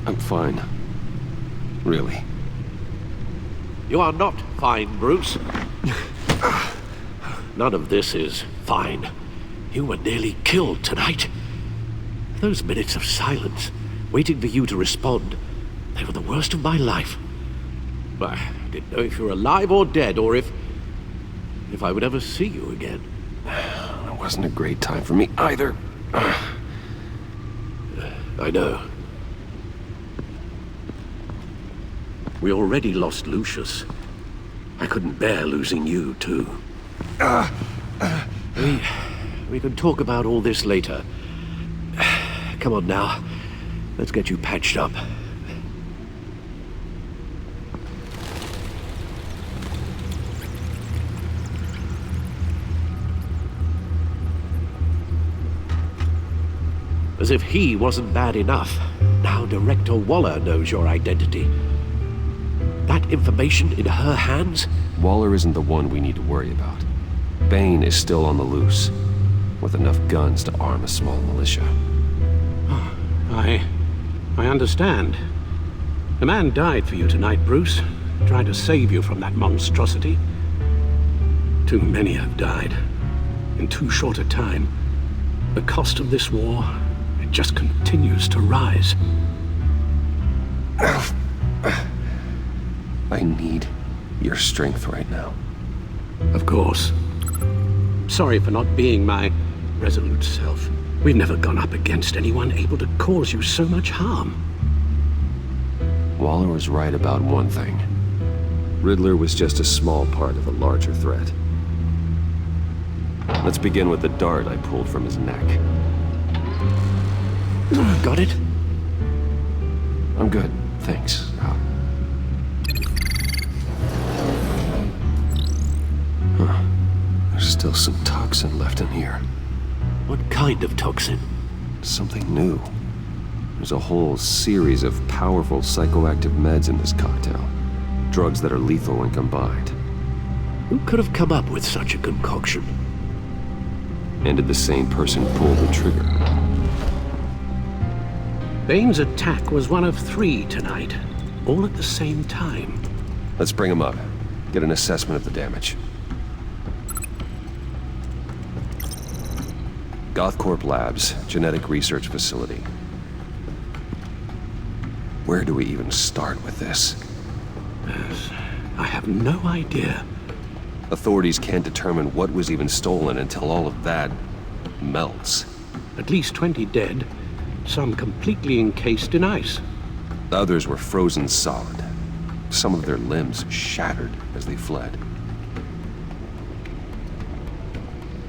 I'm fine. Really. You are not fine, Bruce. None of this is fine. You were nearly killed tonight. Those minutes of silence, waiting for you to respond, they were the worst of my life. I didn't know if you were alive or dead, or if I would ever see you again. It wasn't a great time for me either. I know. We already lost Lucius. I couldn't bear losing you, too. We can talk about all this later. Come on now. Let's get you patched up. As if he wasn't bad enough, now Director Waller knows your identity. That information in her hands? Waller isn't the one we need to worry about. Bane is still on the loose, with enough guns to arm a small militia. I understand. A man died for you tonight, Bruce, trying to save you from that monstrosity. Too many have died, in too short a time. The cost of this war, it just continues to rise. I need your strength right now. Of course. Sorry for not being my resolute self. We've never gone up against anyone able to cause you so much harm. Waller was right about one thing. Riddler was just a small part of a larger threat. Let's begin with the dart I pulled from his neck. Got it? I'm good, thanks. There's still some toxin left in here. What kind of toxin? Something new. There's a whole series of powerful psychoactive meds in this cocktail. Drugs that are lethal when combined. Who could have come up with such a concoction? And did the same person pull the trigger? Bane's attack was one of 3 tonight, all at the same time. Let's bring him up. Get an assessment of the damage. Gothcorp Labs, genetic research facility. Where do we even start with this? I have no idea. Authorities can't determine what was even stolen until all of that melts. At least 20 dead, some completely encased in ice. Others were frozen solid. Some of their limbs shattered as they fled.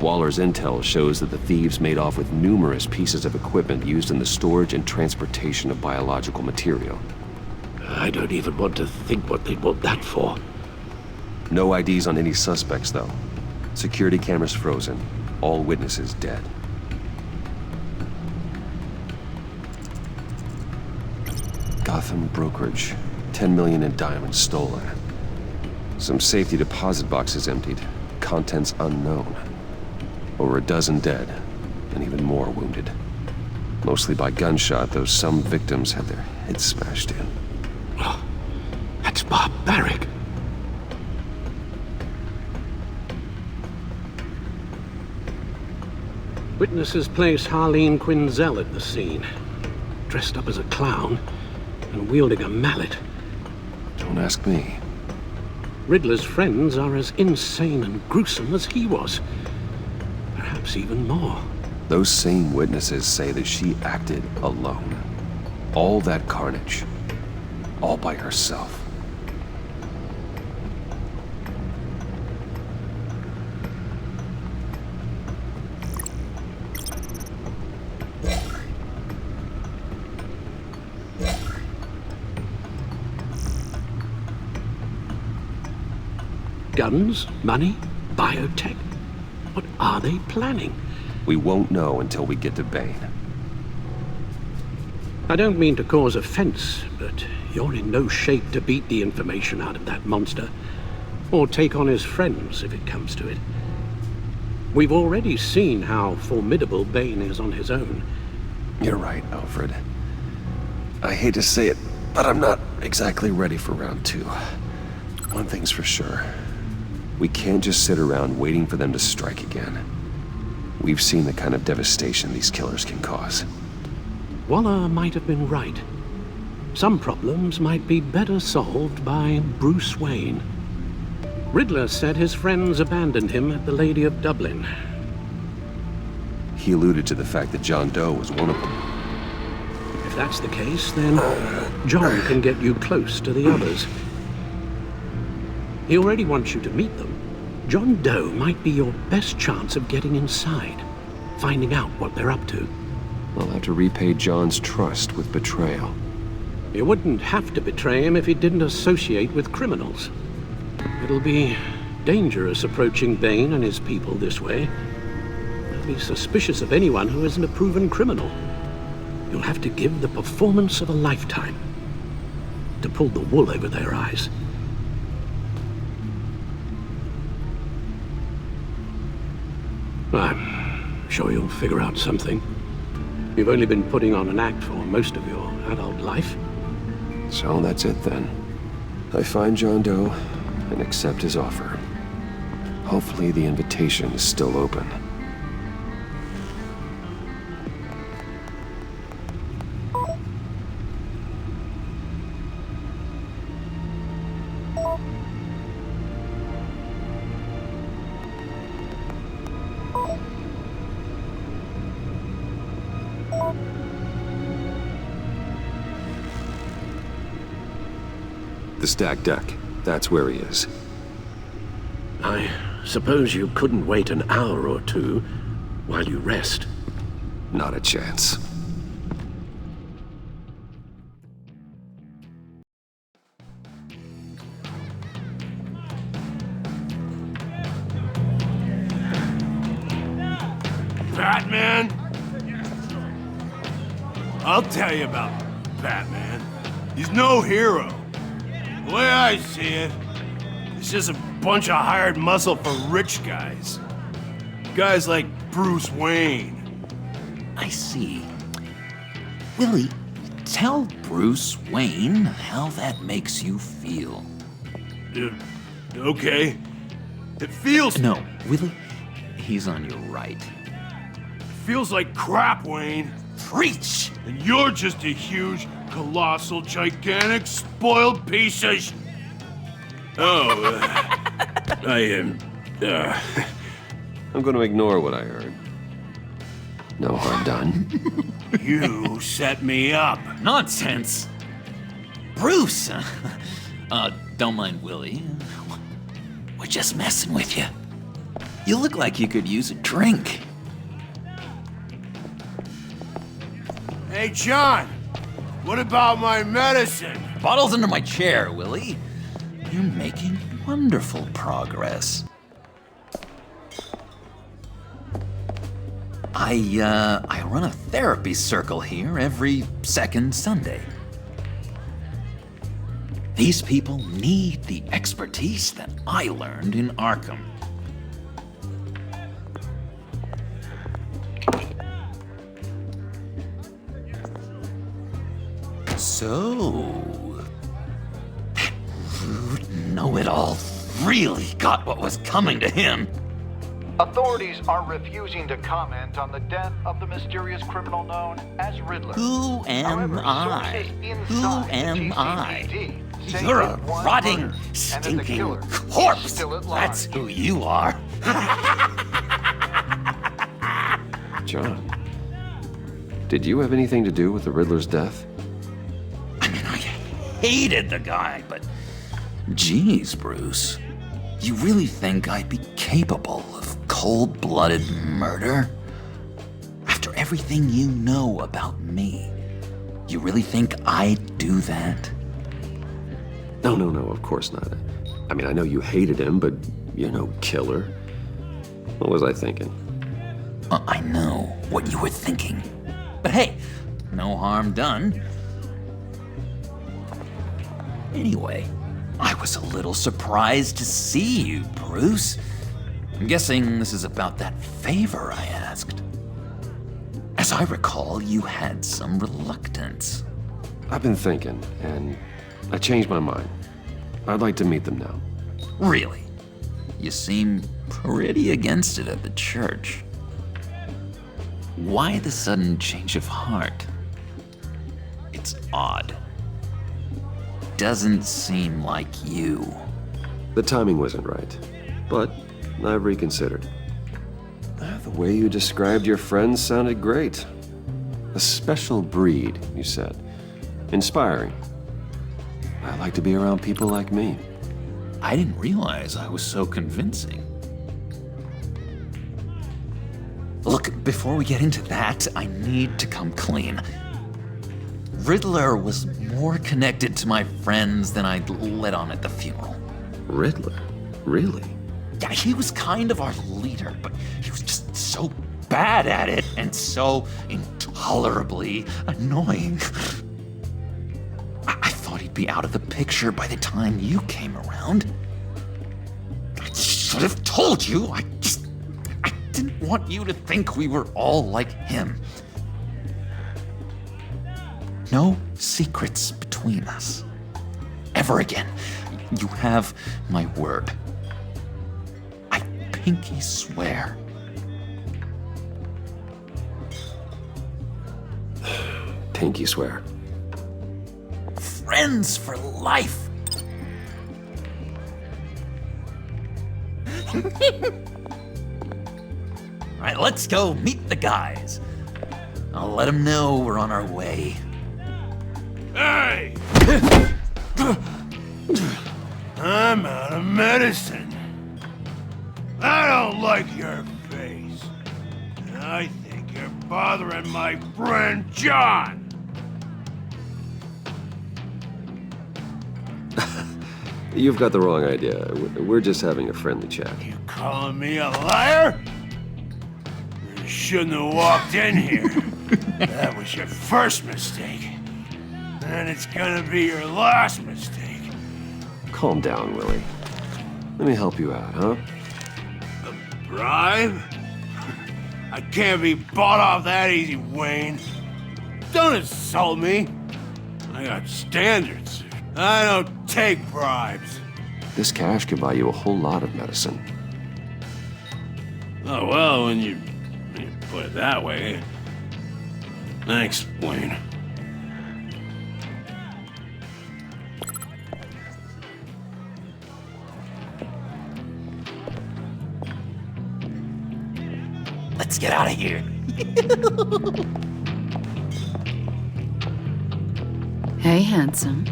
Waller's intel shows that the thieves made off with numerous pieces of equipment used in the storage and transportation of biological material. I don't even want to think what they'd want that for. No IDs on any suspects, though. Security cameras frozen. All witnesses dead. Gotham brokerage. 10 million in diamonds stolen. Some safety deposit boxes emptied. Contents unknown. Over a dozen dead, and even more wounded. Mostly by gunshot, though some victims had their heads smashed in. Oh, that's barbaric. Witnesses place Harleen Quinzel at the scene, dressed up as a clown and wielding a mallet. Don't ask me. Riddler's friends are as insane and gruesome as he was. Perhaps even more. Those same witnesses say that she acted alone. All that carnage. All by herself. Guns, money, biotech. What are they planning? We won't know until we get to Bane. I don't mean to cause offense, but you're in no shape to beat the information out of that monster, or take on his friends if it comes to it. We've already seen how formidable Bane is on his own. You're right, Alfred. I hate to say it, but I'm not exactly ready for round 2. One thing's for sure. We can't just sit around waiting for them to strike again. We've seen the kind of devastation these killers can cause. Waller might have been right. Some problems might be better solved by Bruce Wayne. Riddler said his friends abandoned him at the Lady of Dublin. He alluded to the fact that John Doe was one of them. If that's the case, then John can get you close to the others. He already wants you to meet them. John Doe might be your best chance of getting inside, finding out what they're up to. I'll have to repay John's trust with betrayal. You wouldn't have to betray him if he didn't associate with criminals. It'll be dangerous approaching Bane and his people this way. They'll be suspicious of anyone who isn't a proven criminal. You'll have to give the performance of a lifetime to pull the wool over their eyes. I'm sure you'll figure out something. You've only been putting on an act for most of your adult life. So that's it then. I find John Doe and accept his offer. Hopefully the invitation is still open. The stacked deck. That's where he is. I suppose you couldn't wait an hour or two while you rest. Not a chance. Batman? I'll tell you about Batman. He's no hero. The way I see it, it's just a bunch of hired muscle for rich guys. Guys like Bruce Wayne. I see. Willie, tell Bruce Wayne how that makes you feel. Okay. It feels... No, Willie, he's on your right. feels like crap, Wayne. Preach! And you're just a huge, colossal, gigantic, spoiled piece of I am... I'm going to ignore what I heard. No harm done. You set me up. Nonsense! Bruce! Don't mind Willie. We're just messing with you. You look like you could use a drink. Hey, John. What about my medicine? Bottle's under my chair, Willie. You're making wonderful progress. I run a therapy circle here every second Sunday. These people need the expertise that I learned in Arkham. So, that rude know-it-all really got what was coming to him. Authorities are refusing to comment on the death of the mysterious criminal known as Riddler. Who am However, I? sources Who inside the am I? GCPD say You're a that one rotting, murder and that the stinking killer is corpse. still at large. That's who you are. John, did you have anything to do with the Riddler's death? I mean, I hated the guy, but geez, Bruce, you really think I'd be capable of cold-blooded murder? After everything you know about me, you really think I'd do that? No, of course not. I mean, I know you hated him, but you're no killer. What was I thinking? I know what you were thinking. But hey, no harm done. Anyway, I was a little surprised to see you, Bruce. I'm guessing this is about that favor I asked. As I recall, you had some reluctance. I've been thinking, and I changed my mind. I'd like to meet them now. Really? You seem pretty against it at the church. Why the sudden change of heart? It's odd. Doesn't seem like you. The timing wasn't right, but I've reconsidered. The way you described your friends sounded great. A special breed, you said. Inspiring. I like to be around people like me. I didn't realize I was so convincing. Look, before we get into that, I need to come clean. Riddler was more connected to my friends than I'd let on at the funeral. Riddler? Really? Yeah, he was kind of our leader, but he was just so bad at it and so intolerably annoying. I thought he'd be out of the picture by the time you came around. I should have told you. I didn't want you to think we were all like him. No secrets between us. Ever again. You have my word. I pinky swear. Pinky swear. Friends for life. All right, let's go meet the guys. I'll let them know we're on our way. Hey! I'm out of medicine. I don't like your face. And I think you're bothering my friend John. You've got the wrong idea. We're just having a friendly chat. You calling me a liar? You shouldn't have walked in here. That was your first mistake. And it's gonna be your last mistake. Calm down, Willie. Let me help you out, huh? A bribe? I can't be bought off that easy, Wayne. Don't insult me. I got standards. I don't take bribes. This cash could buy you a whole lot of medicine. Oh, well, when you put it that way. Thanks, Wayne. Let's get out of here. Hey, handsome.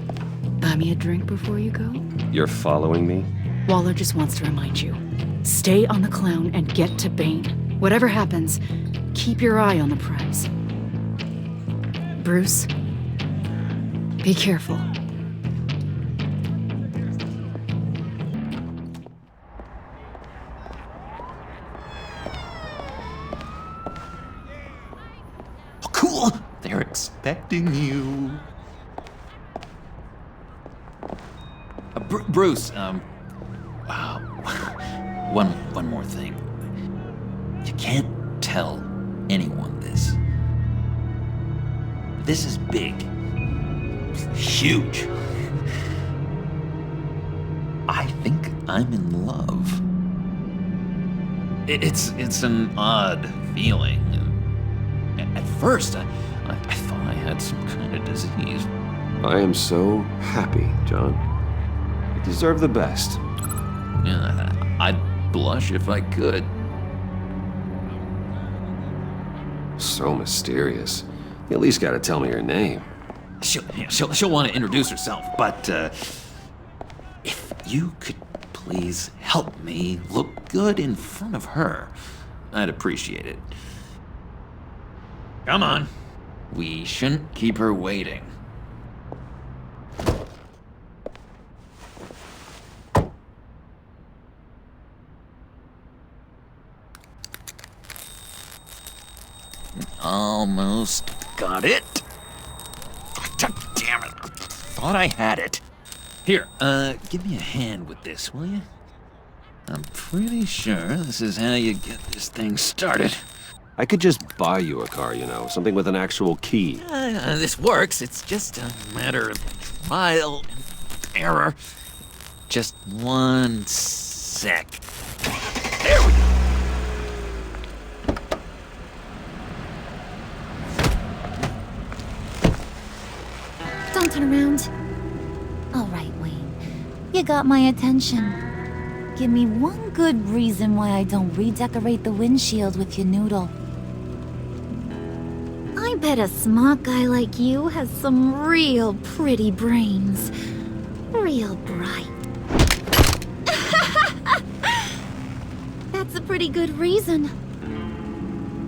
Buy me a drink before you go? You're following me? Waller just wants to remind you. Stay on the clown and get to Bane. Whatever happens, keep your eye on the prize. Bruce, be careful. Oh, cool! They're expecting you. Bruce, one more thing. You can't tell anyone this. This is big. Huge. I think I'm in love. It's an odd feeling. At first, I thought I had some kind of disease. I am so happy, John. You deserve the best. Yeah, I'd blush if I could. So mysterious. You at least gotta tell me your name. She'll want to introduce herself, but if you could please help me look good in front of her, I'd appreciate it. Come on. We shouldn't keep her waiting. Almost got it. Damn it. Thought I had it. Here, give me a hand with this, will you? I'm pretty sure this is how you get this thing started. I could just buy you a car, you know, something with an actual key. This works. It's just a matter of trial and error. Just 1 sec. There we go. Don't turn around. All right, Wayne. You got my attention. Give me one good reason why I don't redecorate the windshield with your noodle. I bet a smart guy like you has some real pretty brains. Real bright. That's a pretty good reason.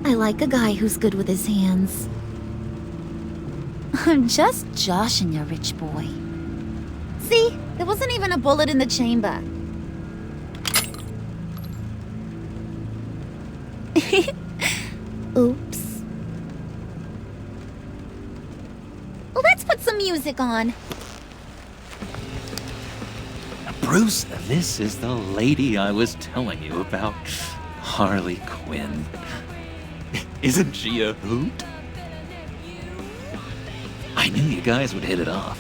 I like a guy who's good with his hands. I'm just joshing you, rich boy. See? There wasn't even a bullet in the chamber. Oops. Let's put some music on. Bruce, this is the lady I was telling you about. Harley Quinn. Isn't she a hoot? I knew you guys would hit it off.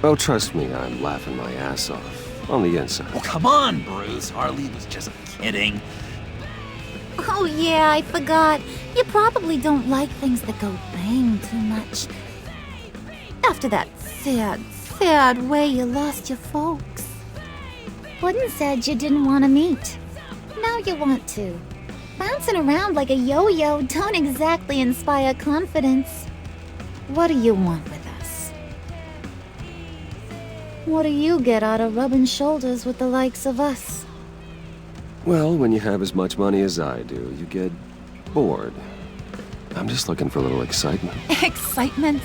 Oh, trust me, I'm laughing my ass off. On the inside. Oh, come on, Bruce. Harley was just kidding. Oh yeah, I forgot. You probably don't like things that go bang too much. After that sad way you lost your folks. Puddin' said you didn't want to meet. Now you want to. Bouncing around like a yo-yo don't exactly inspire confidence. What do you want with us? What do you get out of rubbing shoulders with the likes of us? Well, when you have as much money as I do, you get bored. I'm just looking for a little excitement. Excitement?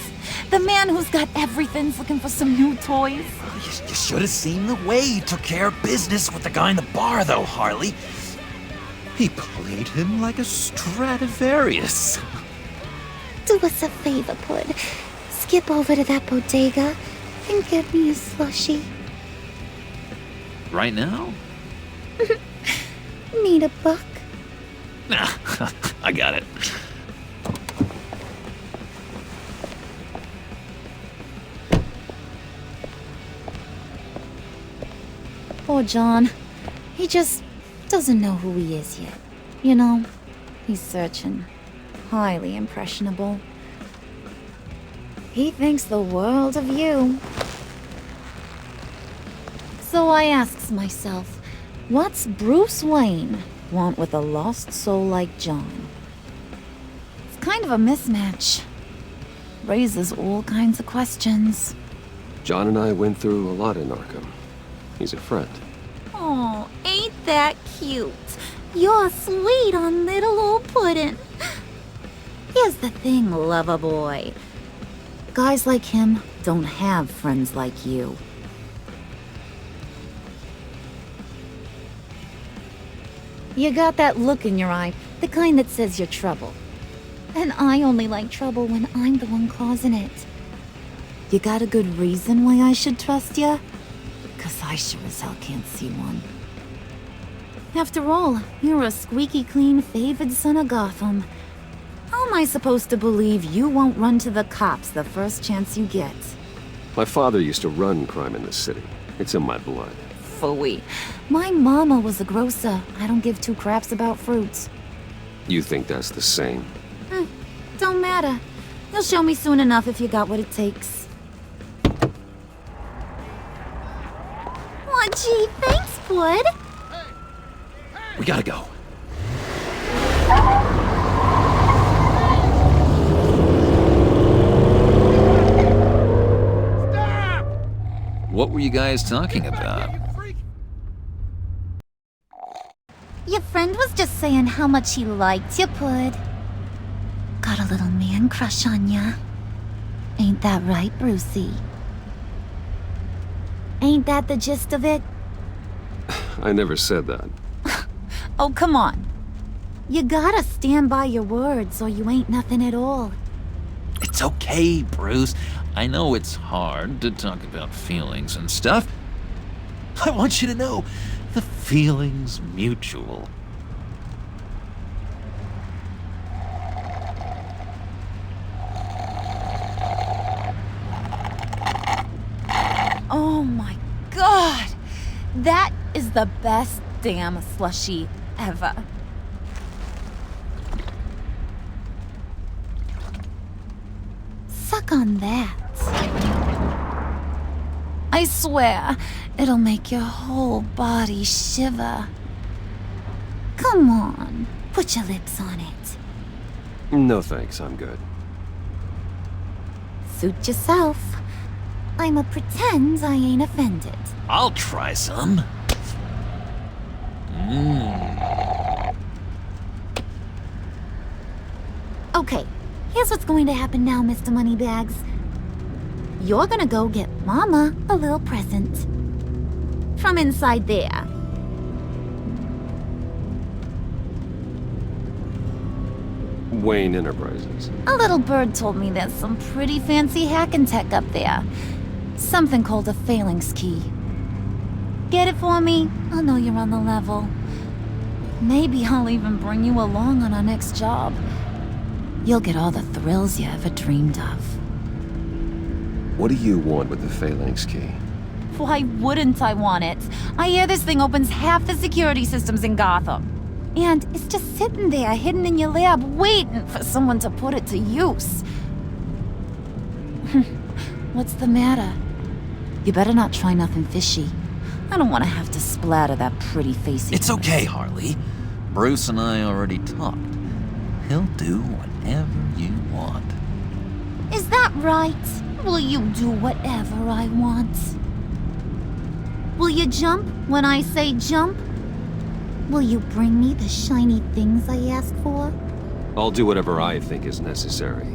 The man who's got everything's looking for some new toys. You should have seen the way he took care of business with the guy in the bar, though, Harley. He played him like a Stradivarius. Do us a favor, Pud. Skip over to that bodega and get me a slushie. Right now? Need a buck? Nah, I got it. Poor John. He just doesn't know who he is yet. You know, he's searching. Highly impressionable. He thinks the world of you. So I asks myself, what's Bruce Wayne want with a lost soul like John? It's kind of a mismatch. Raises all kinds of questions. John and I went through a lot in Arkham. He's a friend. Oh, ain't that cute? You're sweet on little old Puddin'. Here's the thing, lover boy. Guys like him don't have friends like you. You got that look in your eye, the kind that says you're trouble. And I only like trouble when I'm the one causing it. You got a good reason why I should trust you? 'Cause I sure as hell can't see one. After all, you're a squeaky clean favored son of Gotham. How am I supposed to believe you won't run to the cops the first chance you get? My father used to run crime in this city. It's in my blood. Phooey. My mama was a grocer. I don't give two craps about fruits. You think that's the same? Don't matter. You'll show me soon enough if you got what it takes. Aw, gee, thanks, Bud. We gotta go. What were you guys talking about? Your friend was just saying how much he liked you, Pud. Got a little man crush on ya. Ain't that right, Brucey? Ain't that the gist of it? I never said that. Oh, come on. You gotta stand by your words or you ain't nothing at all. It's okay, Bruce. I know it's hard to talk about feelings and stuff. I want you to know, the feeling's mutual. That is the best damn slushie ever. Suck on that. I swear, it'll make your whole body shiver. Come on, put your lips on it. No thanks, I'm good. Suit yourself. I'ma pretend I ain't offended. I'll try some. Okay, here's what's going to happen now, Mr. Moneybags. You're gonna go get Mama a little present. From inside there. Wayne Enterprises. A little bird told me there's some pretty fancy hacking tech up there. Something called a phalanx key. Get it for me? I'll know you're on the level. Maybe I'll even bring you along on our next job. You'll get all the thrills you ever dreamed of. What do you want with the phalanx key? Why wouldn't I want it? I hear this thing opens half the security systems in Gotham. And it's just sitting there, hidden in your lab, waiting for someone to put it to use. What's the matter? You better not try nothing fishy. I don't want to have to splatter that pretty face of It's yours. okay, Harley. Bruce and I already talked. He'll do whatever you want. Is that right? Will you do whatever I want? Will you jump when I say jump? Will you bring me the shiny things I ask for? I'll do whatever I think is necessary.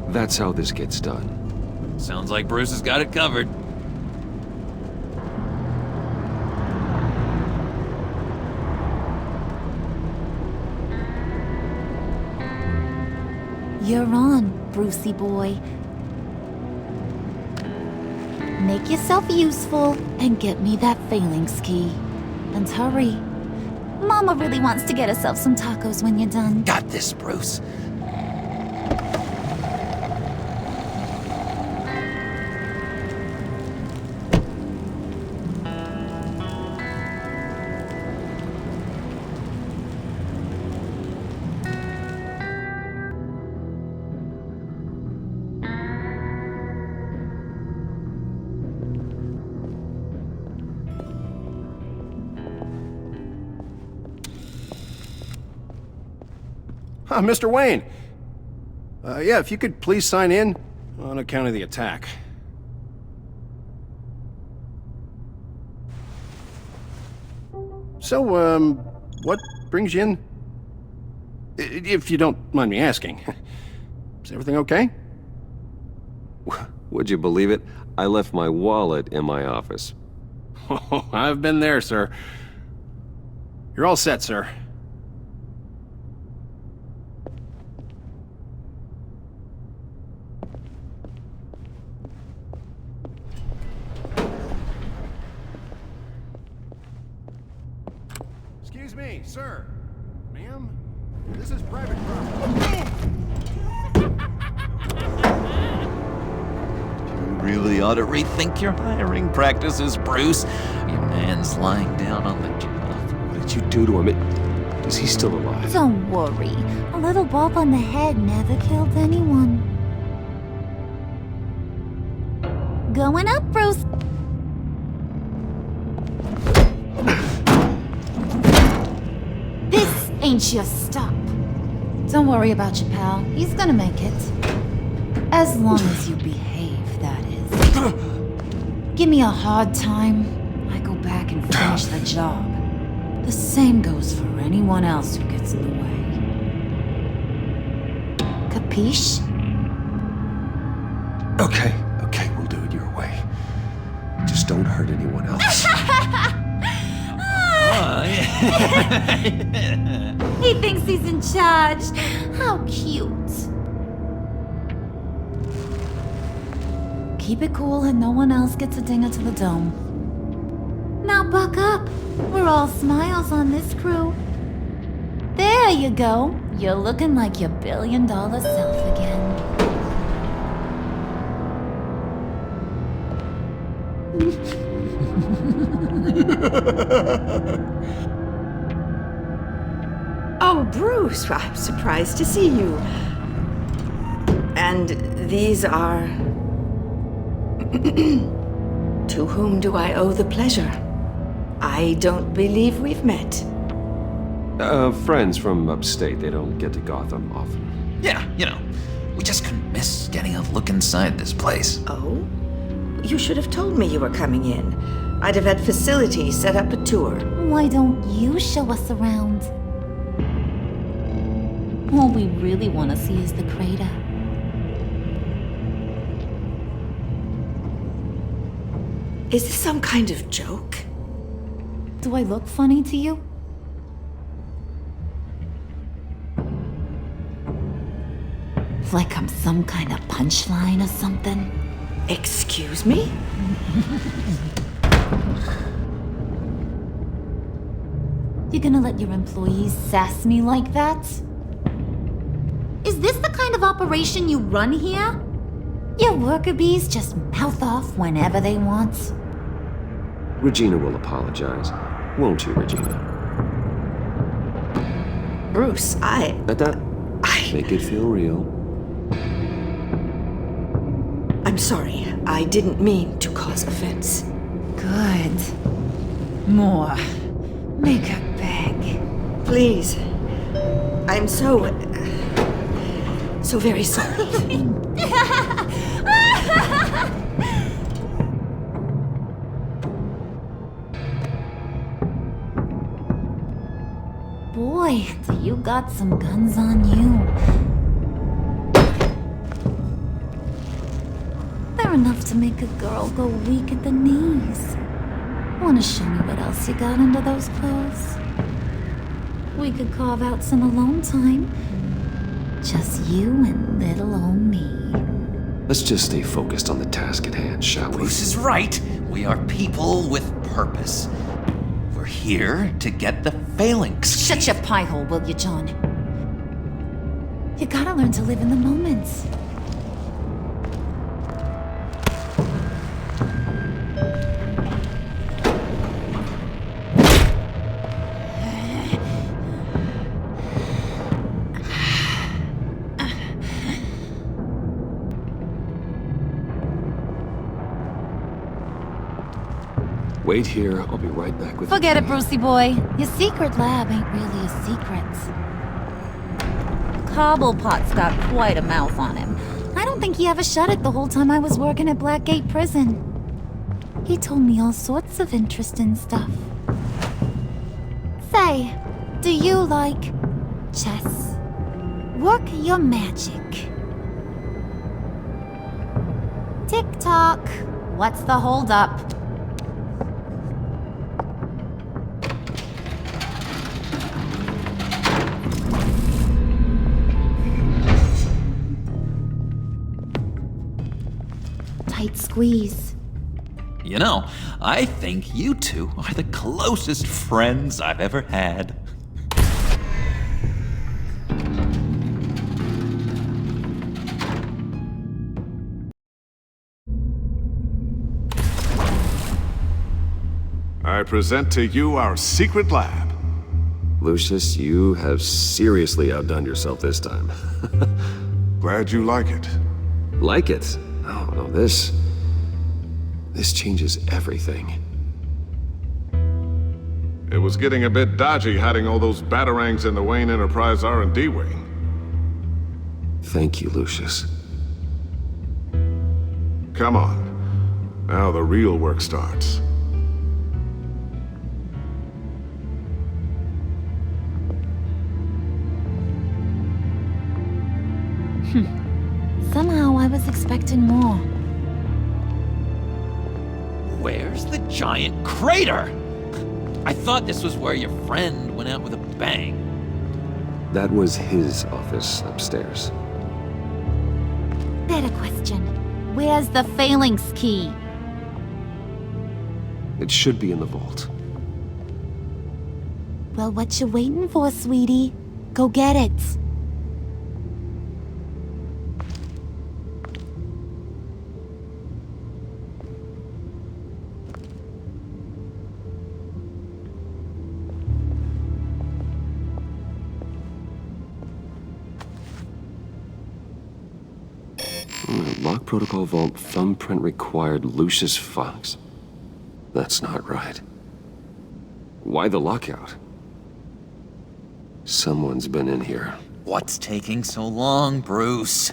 That's how this gets done. Sounds like Bruce has got it covered. You're on, Brucey boy. Make yourself useful and get me that phalanx key. And hurry. Mama really wants to get herself some tacos when you're done. Got this, Bruce. Mr. Wayne. Yeah, if you could please sign in on account of the attack. So, what brings you in? If you don't mind me asking. Is everything okay? Would you believe it? I left my wallet in my office. Oh, I've been there, sir. You're all set, sir. Excuse me, sir. Ma'am, this is private property. You really ought to rethink your hiring practices, Bruce. Your man's lying down on the job. What did you do to him? Is he still alive? Don't worry. A little bump on the head never killed anyone. Going up, Bruce. This ain't your stop. Don't worry about your pal. He's gonna make it. As long as you behave, that is. Give me a hard time, I go back and finish the job. The same goes for anyone else who gets in the way. Capiche? Okay, we'll do it your way. Just don't hurt anyone else. He thinks he's in charge. How cute. Keep it cool and no one else gets a dinger to the dome. Now buck up. We're all smiles on this crew. There you go. You're looking like your billion-dollar self again. Oh, Bruce, I'm surprised to see you. And these are... To whom do I owe the pleasure? I don't believe we've met. Friends from upstate. They don't get to Gotham often. Yeah, we just couldn't miss getting a look inside this place. Oh? You should have told me you were coming in. I'd have had facilities set up a tour. Why don't you show us around? All we really want to see is the crater. Is this some kind of joke? Do I look funny to you? Like I'm some kind of punchline or something? Excuse me? You gonna let your employees sass me like that? Is this the kind of operation you run here? Your worker bees just mouth off whenever they want. Regina will apologize. Won't you, Regina? Bruce, Make it feel real. I'm sorry. I didn't mean to cause offense. Good. More. Make her beg. Please. I'm so very sorry. Boy, do you got some guns on you. They're enough to make a girl go weak at the knees. Wanna show me what else you got under those clothes? We could carve out some alone time. Just you and little old me. Let's just stay focused on the task at hand, shall we? Bruce is right. We are people with purpose. We're here to get the phalanx. Shut your pie hole, will you, John? You gotta learn to live in the moment. Wait here. I'll be right back with Forget it, Brucey boy. Your secret lab ain't really a secret. Cobblepot's got quite a mouth on him. I don't think he ever shut it the whole time I was working at Blackgate Prison. He told me all sorts of interesting stuff. Say, do you like chess? Work your magic. Tick-tock. What's the holdup? Tight squeeze. I think you two are the closest friends I've ever had. I present to you our secret lab. Lucius, you have seriously outdone yourself this time. Glad you like it. Like it? Oh, no, this changes everything. It was getting a bit dodgy hiding all those batarangs in the Wayne Enterprise R&D wing. Thank you, Lucius. Come on. Now the real work starts. Somehow I was expecting more. Where's the giant crater? I thought this was where your friend went out with a bang. That was his office upstairs. Better question. Where's the phalanx key? It should be in the vault. Well, what you waiting for, sweetie? Go get it. Lock protocol vault thumbprint required Lucius Fox. That's not right. Why the lockout? Someone's been in here. What's taking so long, Bruce?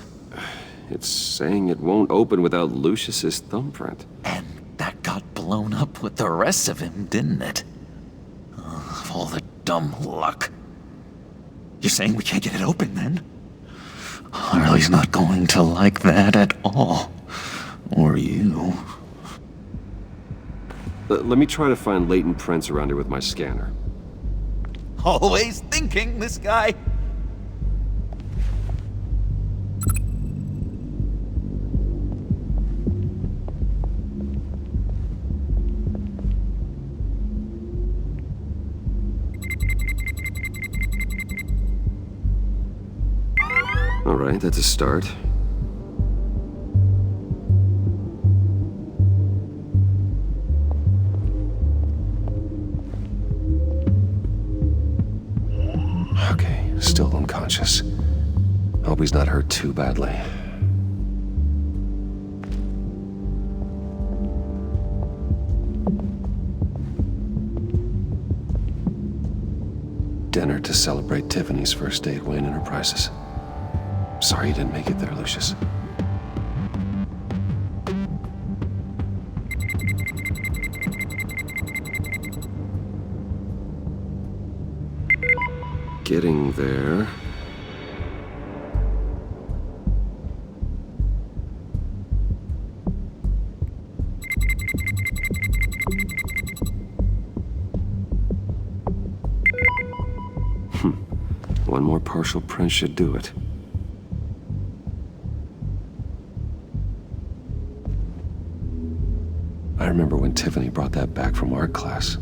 It's saying it won't open without Lucius's thumbprint. And that got blown up with the rest of him, didn't it? Of all the dumb luck. You're saying we can't get it open, then? Harley's not going to like that at all. Or you. Let me try to find latent prints around here with my scanner. Always thinking, this guy. All right, that's a start. Okay, still unconscious. Hope he's not hurt too badly. Dinner to celebrate Tiffany's first day at Wayne Enterprises. Sorry you didn't make it there, Lucius. Getting there. One more partial print should do it. I remember when Tiffany brought that back from art class.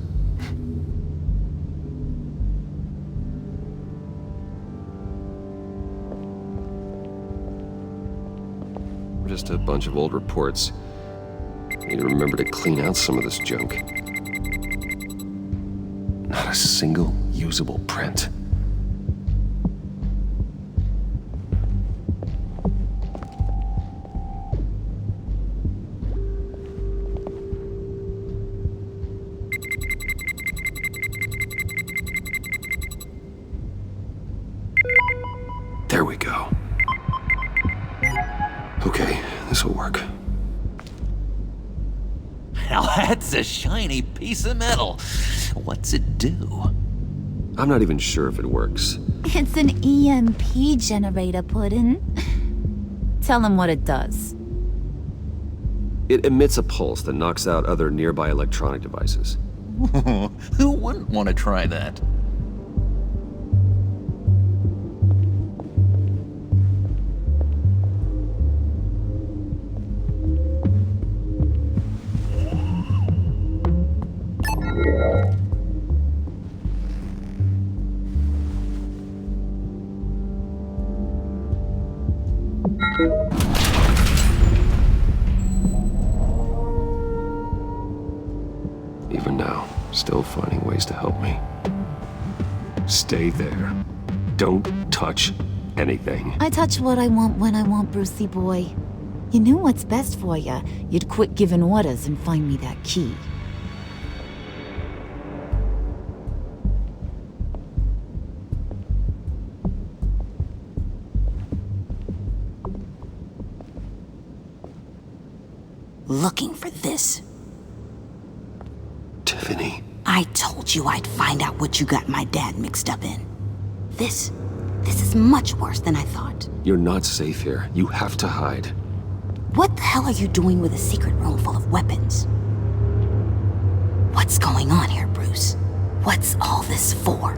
Just a bunch of old reports. Need to remember to clean out some of this junk. Not a single usable print. There we go. Okay, this'll work. Now that's a shiny piece of metal. What's it do? I'm not even sure if it works. It's an EMP generator, Puddin'. Tell him what it does. It emits a pulse that knocks out other nearby electronic devices. Who wouldn't want to try that? Even now, still finding ways to help me. Stay there. Don't touch anything. I touch what I want when I want, Brucey boy. You knew what's best for you. You'd quit giving orders and find me that key. Looking for this. Tiffany. I told you I'd find out what you got my dad mixed up in. This is much worse than I thought. You're not safe here. You have to hide. What the hell are you doing with a secret room full of weapons? What's going on here, Bruce? What's all this for?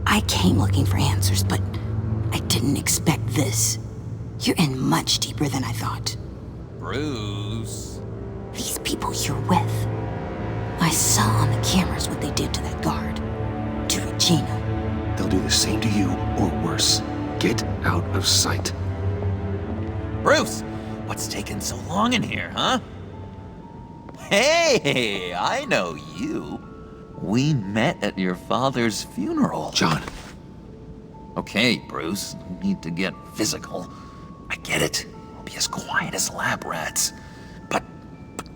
I came looking for answers, but I didn't expect this. You're in much deeper than I thought. Bruce. These people you're with. I saw on the cameras what they did to that guard. To Regina. They'll do the same to you, or worse. Get out of sight. Bruce, what's taking so long in here, huh? Hey, I know you. we met at your father's funeral. John. Okay, Bruce, no need to get physical. I get it. We'll be as quiet as lab rats. But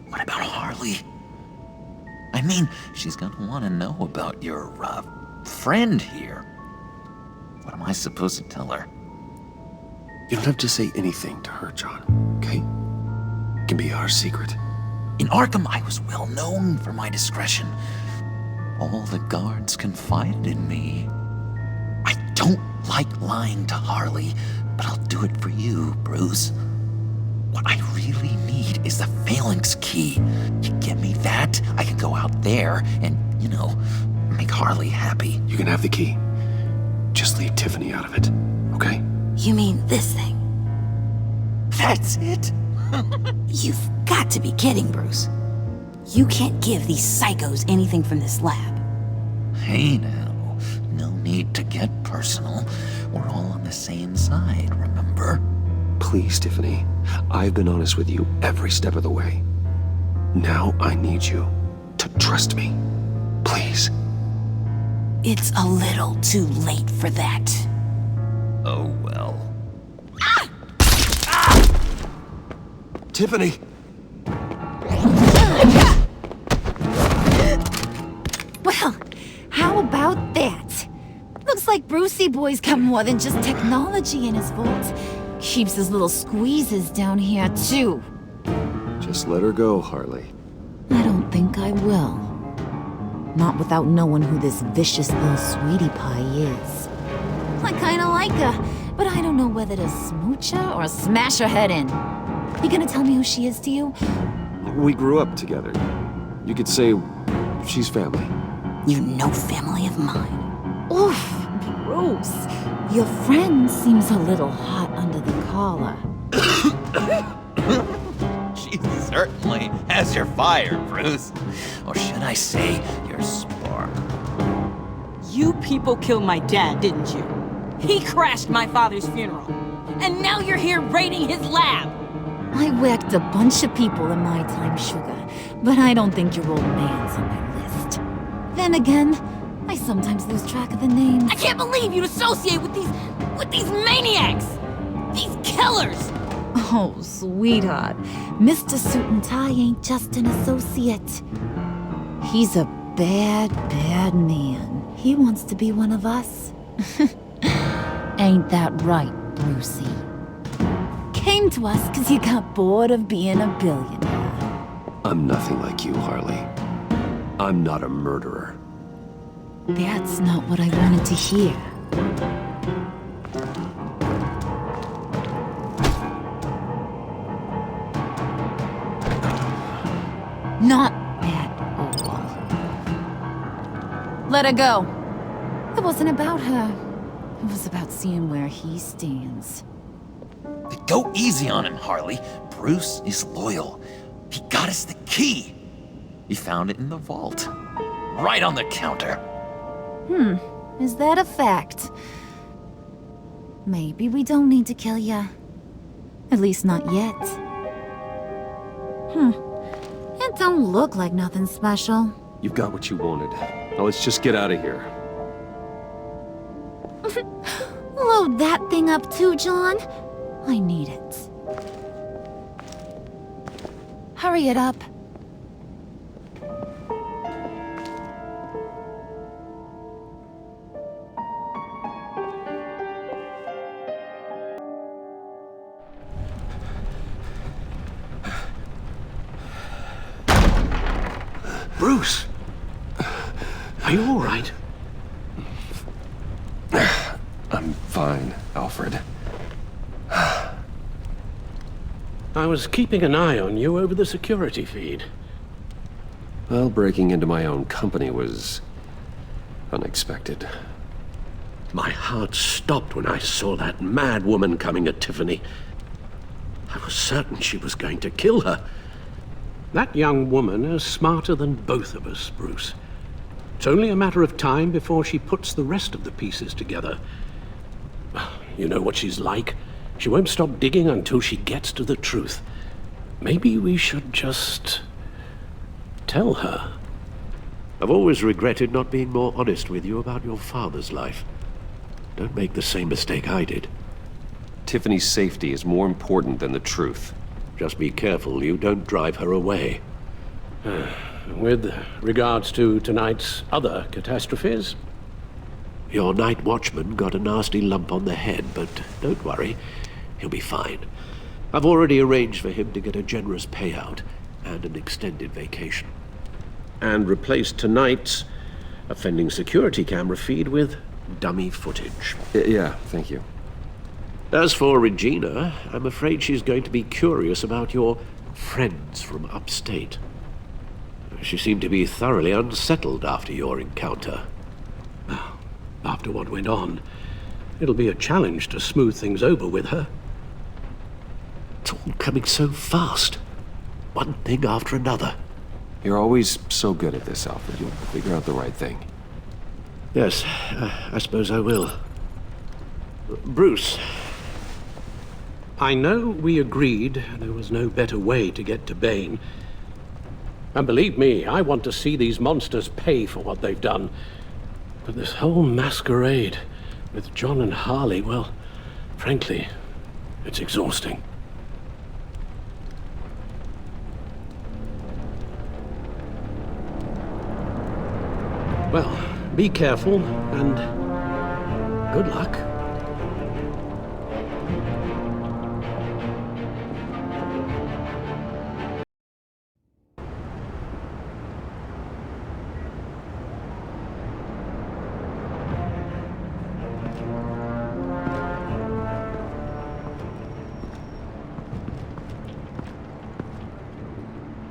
what about Harley? I mean, she's gonna want to know about your, friend here. What am I supposed to tell her? You don't have to say anything to her, John, okay? It can be our secret. In Arkham, I was well known for my discretion. All the guards confided in me. I don't like lying to Harley, but I'll do it for you, Bruce. What I really need is the phalanx key. You get me that, I can go out there and, make Harley happy. You can have the key. Just leave Tiffany out of it, okay? You mean this thing? That's it? You've got to be kidding, Bruce. You can't give these psychos anything from this lab. Hey now, no need to get personal. We're all on the same side, remember? Please, Tiffany. I've been honest with you every step of the way. Now I need you to trust me. Please. It's a little too late for that. Oh well. Tiffany! Well, how about that? Looks like Brucey Boy's got more than just technology in his vault. Keeps his little squeezes down here, too. Just let her go, Harley. I don't think I will. Not without knowing who this vicious little sweetie pie is. I kinda like her, but I don't know whether to smooch her or smash her head in. You gonna tell me who she is to you? We grew up together. You could say she's family. You're no family of mine. Oof, Bruce. Your friend seems a little hot under the collar. She certainly has your fire, Bruce. Or should I say, your spark. You people killed my dad, didn't you? He crashed my father's funeral. And now you're here raiding his lab! I whacked a bunch of people in my time, Sugar, but I don't think your old man's on my list. Then again, I sometimes lose track of the names. I can't believe you'd associate with these maniacs! These killers! Oh, sweetheart. Mr. Suit and Tie ain't just an associate. He's a bad, bad man. He wants to be one of us. Ain't that right, Brucey? Came to us because you got bored of being a billionaire. I'm nothing like you, Harley. I'm not a murderer. That's not what I wanted to hear. Not at all. Let her go. It wasn't about her. It was about seeing where he stands. Go easy on him, Harley. Bruce is loyal. He got us the key. He found it in the vault. Right on the counter. Is that a fact? Maybe we don't need to kill ya. At least not yet. It don't look like nothing special. You've got what you wanted. Now let's just get out of here. Load that thing up too, John. I need it. Hurry it up. Bruce! Are you all right? I'm fine, Alfred. I was keeping an eye on you over the security feed. Well, breaking into my own company was unexpected. My heart stopped when I saw that mad woman coming at Tiffany. I was certain she was going to kill her. That young woman is smarter than both of us, Bruce. It's only a matter of time before she puts the rest of the pieces together. You know what she's like. She won't stop digging until she gets to the truth. Maybe we should just tell her. I've always regretted not being more honest with you about your father's life. Don't make the same mistake I did. Tiffany's safety is more important than the truth. Just be careful you don't drive her away. With regards to tonight's other catastrophes? Your night watchman got a nasty lump on the head, but don't worry, he'll be fine. I've already arranged for him to get a generous payout and an extended vacation. And replaced tonight's offending security camera feed with dummy footage. Yeah, thank you. As for Regina, I'm afraid she's going to be curious about your friends from upstate. She seemed to be thoroughly unsettled after your encounter. After what went on, it'll be a challenge to smooth things over with her. It's all coming so fast. One thing after another. You're always so good at this, Alfred. You'll figure out the right thing. Yes, I suppose I will. Bruce. I know we agreed there was no better way to get to Bane. And believe me, I want to see these monsters pay for what they've done. But this whole masquerade with John and Harley, well, frankly, it's exhausting. Well, be careful, and good luck.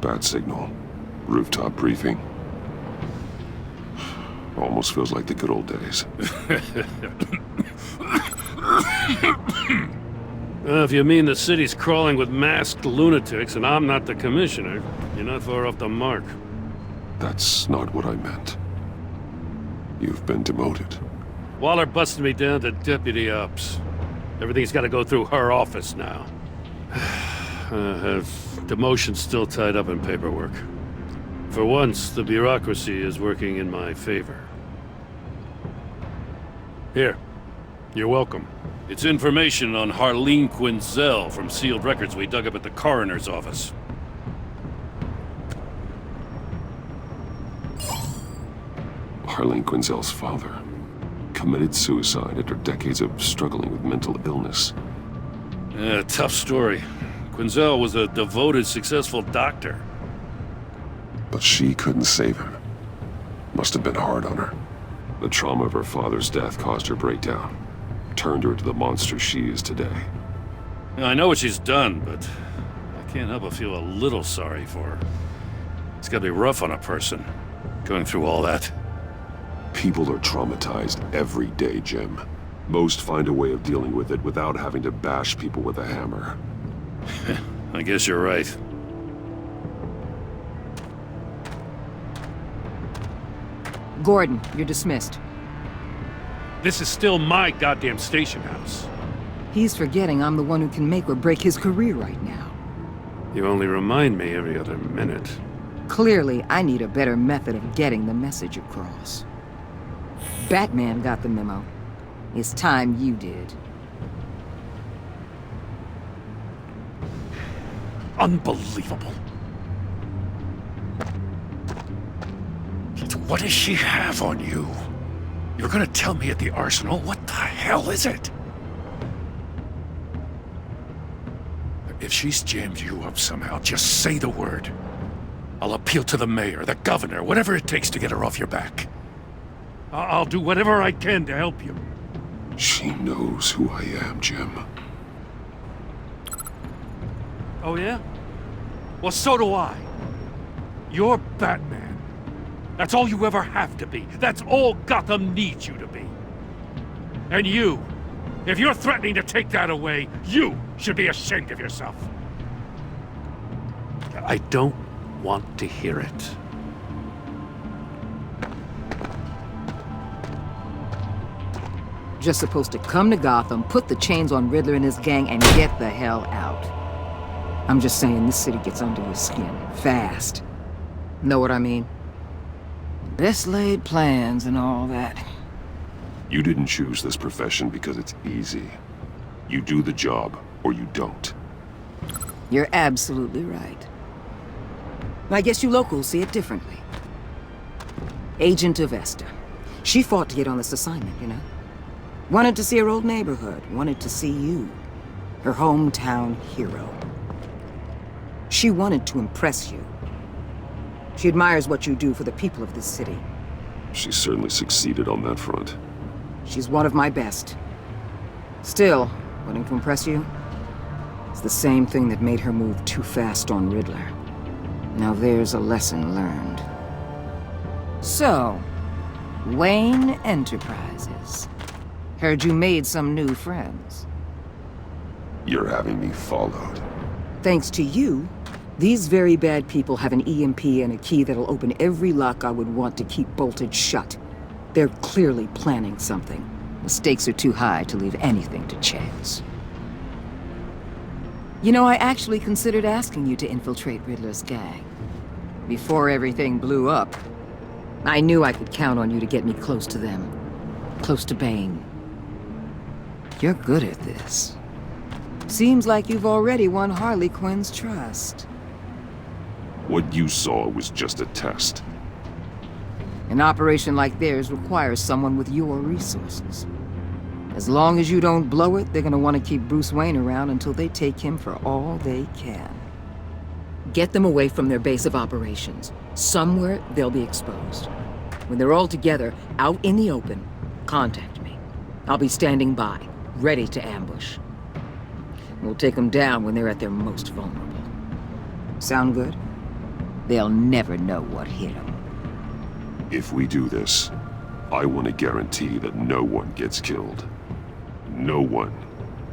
Bad signal. Rooftop briefing. Almost feels like the good old days. If you mean the city's crawling with masked lunatics and I'm not the commissioner, you're not far off the mark. That's not what I meant. You've been demoted. Waller busted me down to deputy ops. Everything's got to go through her office now. Have demotion still tied up in paperwork. For once, the bureaucracy is working in my favor. Here, you're welcome. It's information on Harleen Quinzel from sealed records we dug up at the coroner's office. Harleen Quinzel's father committed suicide after decades of struggling with mental illness. Yeah, tough story. Quinzel was a devoted, successful doctor. But she couldn't save him. Must have been hard on her. The trauma of her father's death caused her breakdown. Turned her into the monster she is today. I know what she's done, but I can't help but feel a little sorry for her. It's gotta be rough on a person, going through all that. People are traumatized every day, Jim. Most find a way of dealing with it without having to bash people with a hammer. I guess you're right. Gordon, you're dismissed. This is still my goddamn station house. He's forgetting I'm the one who can make or break his career right now. You only remind me every other minute. Clearly, I need a better method of getting the message across. Batman got the memo. It's time you did. Unbelievable. What does she have on you? You're gonna tell me at the arsenal? What the hell is it? If she's jammed you up somehow, just say the word. I'll appeal to the mayor, the governor, whatever it takes to get her off your back. I'll do whatever I can to help you. She knows who I am, Jim. Oh yeah? Well, so do I. You're Batman. That's all you ever have to be. That's all Gotham needs you to be. And you, if you're threatening to take that away, you should be ashamed of yourself. I don't want to hear it. Just supposed to come to Gotham, put the chains on Riddler and his gang, and get the hell out. I'm just saying, this city gets under your skin. Fast. Know what I mean? Best laid plans and all that. You didn't choose this profession because it's easy. You do the job, or you don't. You're absolutely right. I guess you locals see it differently. Agent Avesta. She fought to get on this assignment, you know? Wanted to see her old neighborhood, wanted to see you, her hometown hero. She wanted to impress you. She admires what you do for the people of this city. She certainly succeeded on that front. She's one of my best. Still, wanting to impress you? It's the same thing that made her move too fast on Riddler. Now there's a lesson learned. So, Wayne Enterprises. Heard you made some new friends. You're having me followed. Thanks to you, these very bad people have an EMP and a key that'll open every lock I would want to keep bolted shut. They're clearly planning something. The stakes are too high to leave anything to chance. You know, I actually considered asking you to infiltrate Riddler's gang. Before everything blew up, I knew I could count on you to get me close to them. Close to Bane. You're good at this. Seems like you've already won Harley Quinn's trust. What you saw was just a test. An operation like theirs requires someone with your resources. As long as you don't blow it, they're gonna want to keep Bruce Wayne around until they take him for all they can. Get them away from their base of operations. Somewhere they'll be exposed. When they're all together, out in the open, contact me. I'll be standing by, ready to ambush. We'll take them down when they're at their most vulnerable. Sound good? They'll never know what hit them. If we do this, I want to guarantee that no one gets killed. No one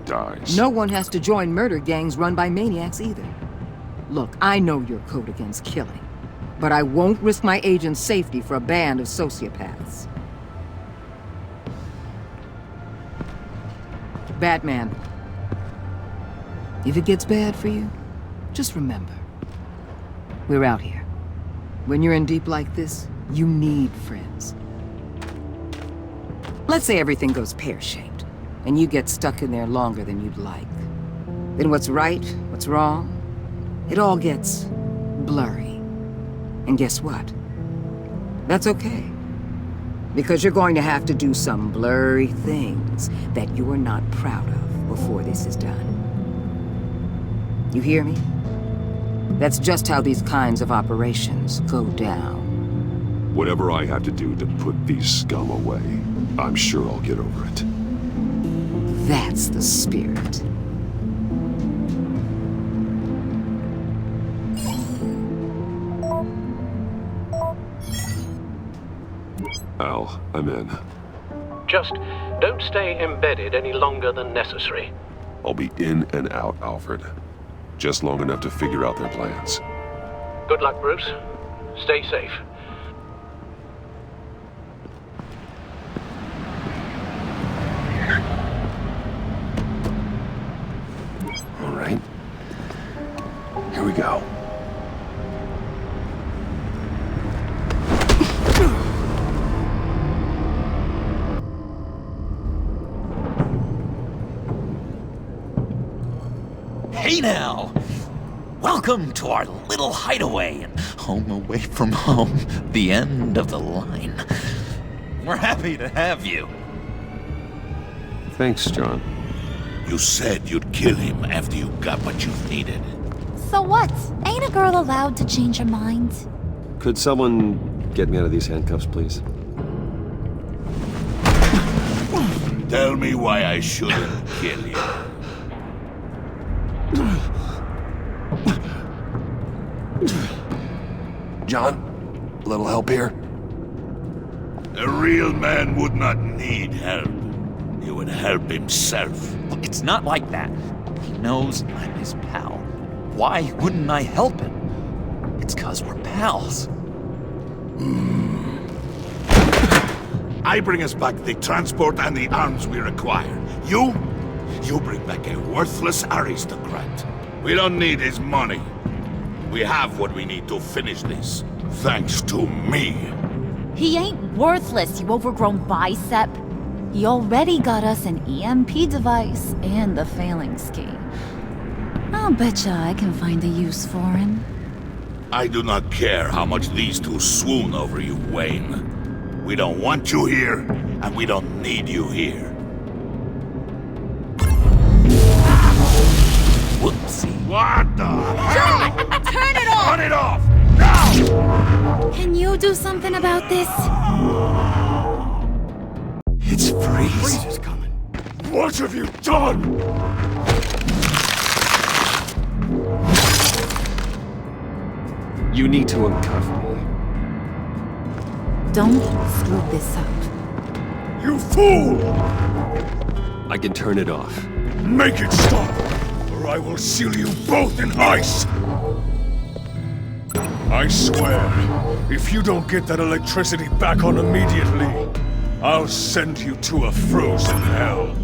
dies. No one has to join murder gangs run by maniacs either. Look, I know your code against killing, but I won't risk my agent's safety for a band of sociopaths. Batman. If it gets bad for you, just remember, we're out here. When you're in deep like this, you need friends. Let's say everything goes pear-shaped, and you get stuck in there longer than you'd like. Then what's right, what's wrong, it all gets blurry. And guess what? That's okay. Because you're going to have to do some blurry things that you're not proud of before this is done. You hear me? That's just how these kinds of operations go down. Whatever I have to do to put these scum away, I'm sure I'll get over it. That's the spirit. Al, I'm in. Just don't stay embedded any longer than necessary. I'll be in and out, Alfred. Just long enough to figure out their plans. Good luck, Bruce. Stay safe. All right. Here we go. Hey now! Welcome to our little hideaway and home away from home, the end of the line. We're happy to have you. Thanks, John. You said you'd kill him after you got what you needed. So what? Ain't a girl allowed to change her mind? Could someone get me out of these handcuffs, please? Tell me why I shouldn't kill you. John, a little help here? A real man would not need help. He would help himself. Look, it's not like that. He knows I'm his pal. Why wouldn't I help him? It's 'cause we're pals. I bring us back the transport and the arms we require. You bring back a worthless aristocrat. We don't need his money. We have what we need to finish this. Thanks to me. He ain't worthless, you overgrown bicep. He already got us an EMP device and the phalanx key. I'll betcha I can find a use for him. I do not care how much these two swoon over you, Wayne. We don't want you here, and we don't need you here. Whoopsie. What the? John! Turn it off! Turn it off! Now! Can you do something about this? It's Freeze. Freeze is coming. What have you done? You need to uncuff me. Don't screw this up. You fool! I can turn it off. Make it stop, or I will seal you both in ice! I swear, if you don't get that electricity back on immediately, I'll send you to a frozen hell.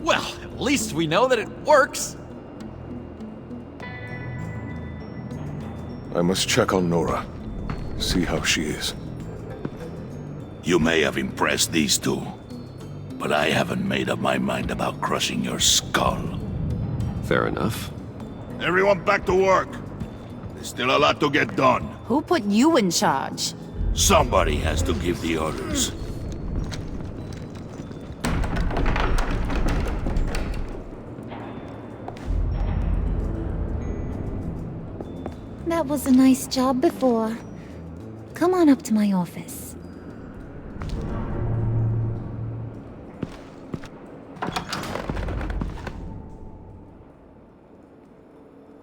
Well, at least we know that it works. I must check on Nora. See how she is. You may have impressed these two, but I haven't made up my mind about crushing your skull. Fair enough. Everyone back to work. There's still a lot to get done. Who put you in charge? Somebody has to give the orders. That was a nice job before. Come on up to my office.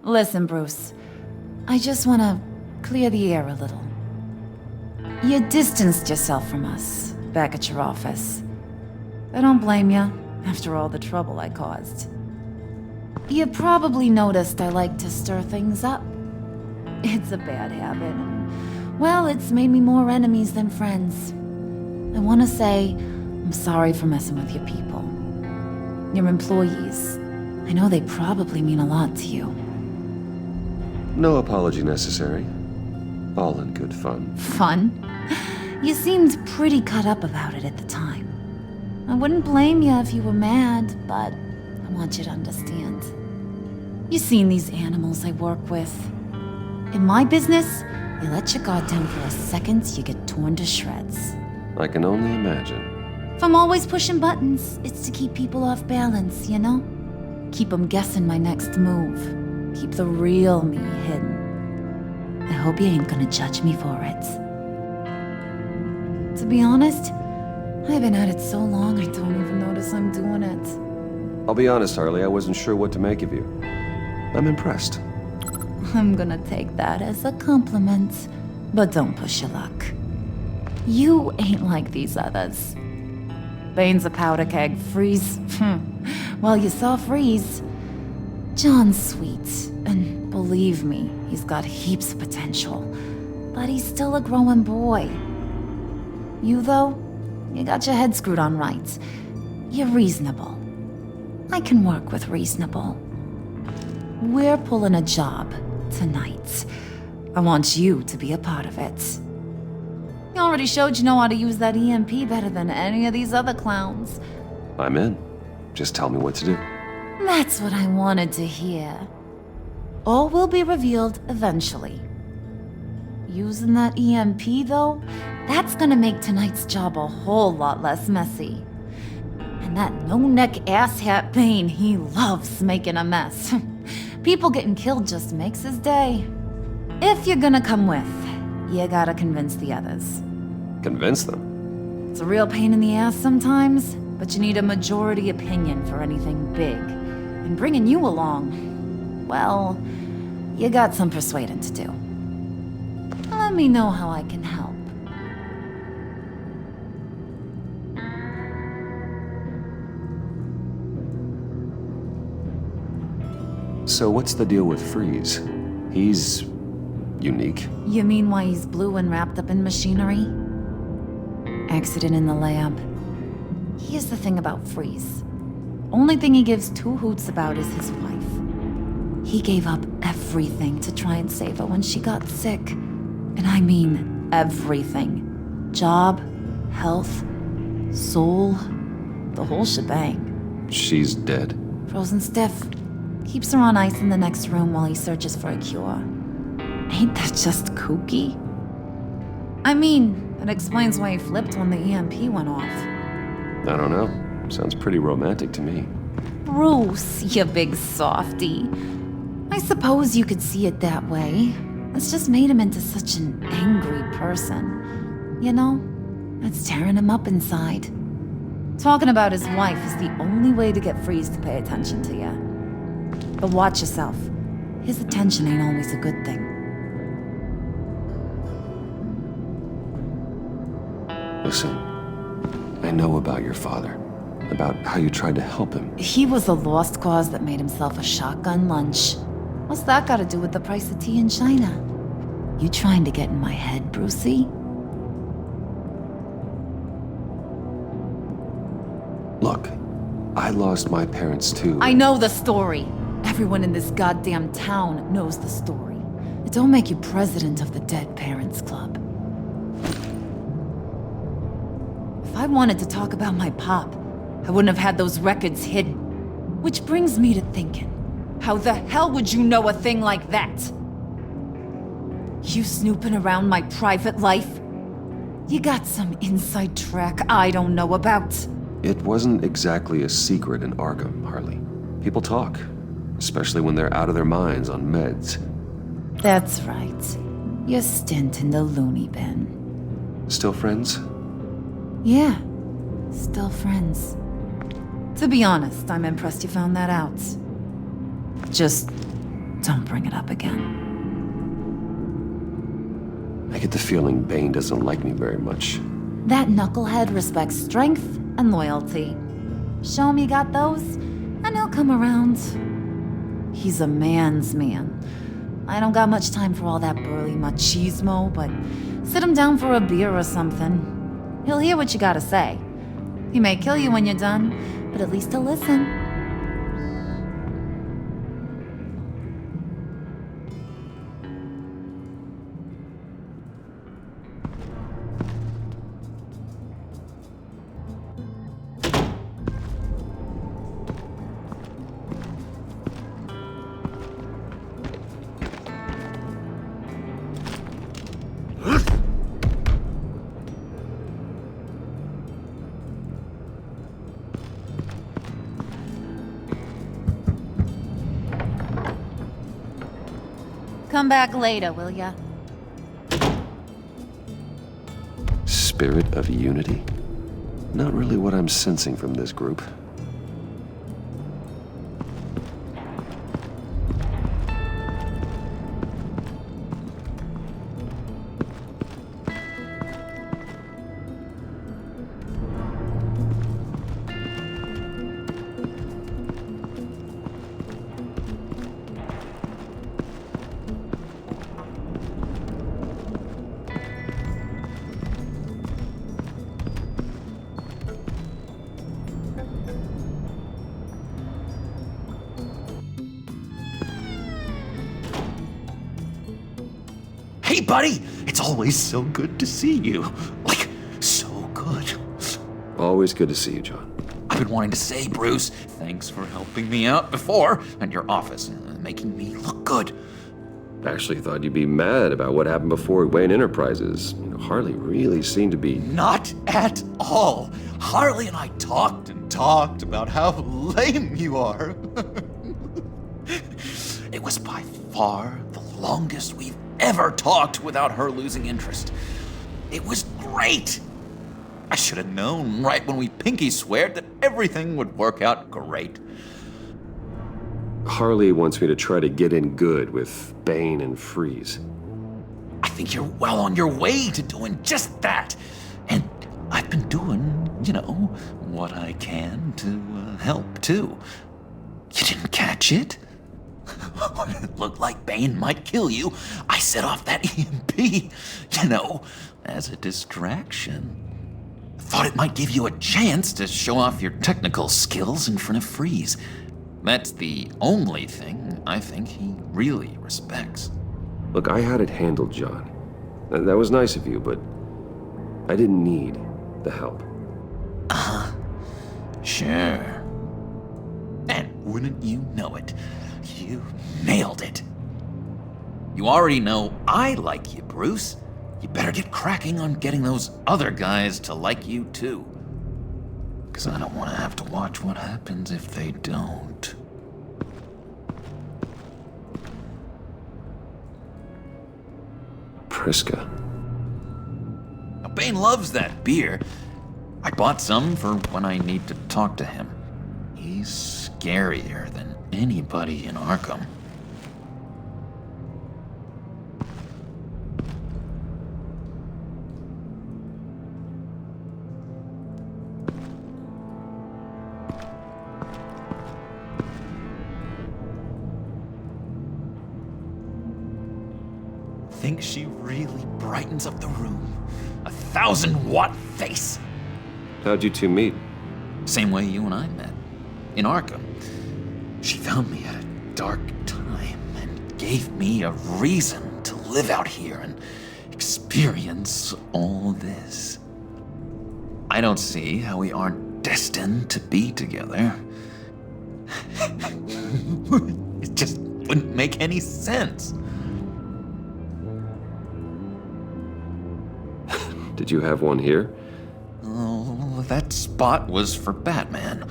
Listen, Bruce. I just want to clear the air a little. You distanced yourself from us back at your office. I don't blame you, after all the trouble I caused. You probably noticed I like to stir things up. It's a bad habit, and, well, it's made me more enemies than friends. I want to say I'm sorry for messing with your people. Your employees. I know they probably mean a lot to you. No apology necessary. All in good fun. Fun? You seemed pretty cut up about it at the time. I wouldn't blame you if you were mad, but I want you to understand. You've seen these animals I work with. In my business, you let your guard down for a second, you get torn to shreds. I can only imagine. If I'm always pushing buttons, it's to keep people off balance, you know? Keep them guessing my next move. Keep the real me hidden. I hope you ain't gonna judge me for it. To be honest, I've been at it so long I don't even notice I'm doing it. I'll be honest, Harley, I wasn't sure what to make of you. I'm impressed. I'm gonna take that as a compliment, but don't push your luck. You ain't like these others. Bane's a powder keg, Freeze. Well, you saw Freeze. John's sweet, and believe me, he's got heaps of potential. But he's still a growing boy. You, though, you got your head screwed on right. You're reasonable. I can work with reasonable. We're pulling a job tonight. I want you to be a part of it. You already showed you know how to use that EMP better than any of these other clowns. I'm in. Just tell me what to do. That's what I wanted to hear. All will be revealed eventually. Using that EMP, though, that's gonna make tonight's job a whole lot less messy. And that no-neck asshat Bane, he loves making a mess. People getting killed just makes his day. If you're gonna come with, you gotta convince the others. Convince them? It's a real pain in the ass sometimes, but you need a majority opinion for anything big. And bringing you along, well, you got some persuading to do. Let me know how I can help. So what's the deal with Freeze? He's... unique. You mean why he's blue and wrapped up in machinery? Accident in the lab. Here's the thing about Freeze. Only thing he gives two hoots about is his wife. He gave up everything to try and save her when she got sick. And I mean everything. Job, health, soul, the whole shebang. She's dead? Frozen stiff. Keeps her on ice in the next room while he searches for a cure. Ain't that just kooky? I mean, it explains why he flipped when the EMP went off. I don't know. Sounds pretty romantic to me. Bruce, you big softy. I suppose you could see it that way. It's just made him into such an angry person. You know, it's tearing him up inside. Talking about his wife is the only way to get Freeze to pay attention to you. But watch yourself. His attention ain't always a good thing. Listen, I know about your father. About how you tried to help him. He was a lost cause that made himself a shotgun lunch. What's that got to do with the price of tea in China? You trying to get in my head, Brucey? Look, I lost my parents too. I know the story. Everyone in this goddamn town knows the story. It don't make you president of the Dead Parents Club. If I wanted to talk about my pop, I wouldn't have had those records hidden. Which brings me to thinking, how the hell would you know a thing like that? You snooping around my private life? You got some inside track I don't know about. It wasn't exactly a secret in Arkham, Harley. People talk, especially when they're out of their minds on meds. That's right. Your stint in the loony bin. Still friends? Yeah, still friends. To be honest, I'm impressed you found that out. Just don't bring it up again. I get the feeling Bane doesn't like me very much. That knucklehead respects strength and loyalty. Show him you got those, and he'll come around. He's a man's man. I don't got much time for all that burly machismo, but sit him down for a beer or something. He'll hear what you gotta say. He may kill you when you're done, but at least he'll listen. Come back later, will ya? Spirit of unity? Not really what I'm sensing from this group. Hey, buddy! It's always so good to see you. Like, so good. Always good to see you, John. I've been wanting to say, Bruce, thanks for helping me out before at your office, making me look good. I actually thought you'd be mad about what happened before Wayne Enterprises. You know, Harley really seemed to be... Not at all. Harley and I talked and talked about how lame you are. It was by far the longest we've ever talked without her losing interest. It was great. I should have known right when we pinky sweared that everything would work out great. Harley wants me to try to get in good with Bane and Freeze. I think you're well on your way to doing just that. And I've been doing, you know, what I can to help, too. You didn't catch it? When it looked like Bane might kill you, I set off that EMP, as a distraction. Thought it might give you a chance to show off your technical skills in front of Freeze. That's the only thing I think he really respects. Look, I had it handled, John. That was nice of you, but I didn't need the help. Sure. And wouldn't you know it, you nailed it. You already know I like you, Bruce. You better get cracking on getting those other guys to like you too. 'Cause I don't want to have to watch what happens if they don't. Priska. Now, Bane loves that beer. I bought some for when I need to talk to him. He's scarier than anybody in Arkham. Think she really brightens up the room. 1,000-watt face. How'd you two meet? Same way you and I met. In Arkham. She found me at a dark time and gave me a reason to live out here and experience all this. I don't see how we aren't destined to be together. It just wouldn't make any sense. Did you have one here? Oh, that spot was for Batman.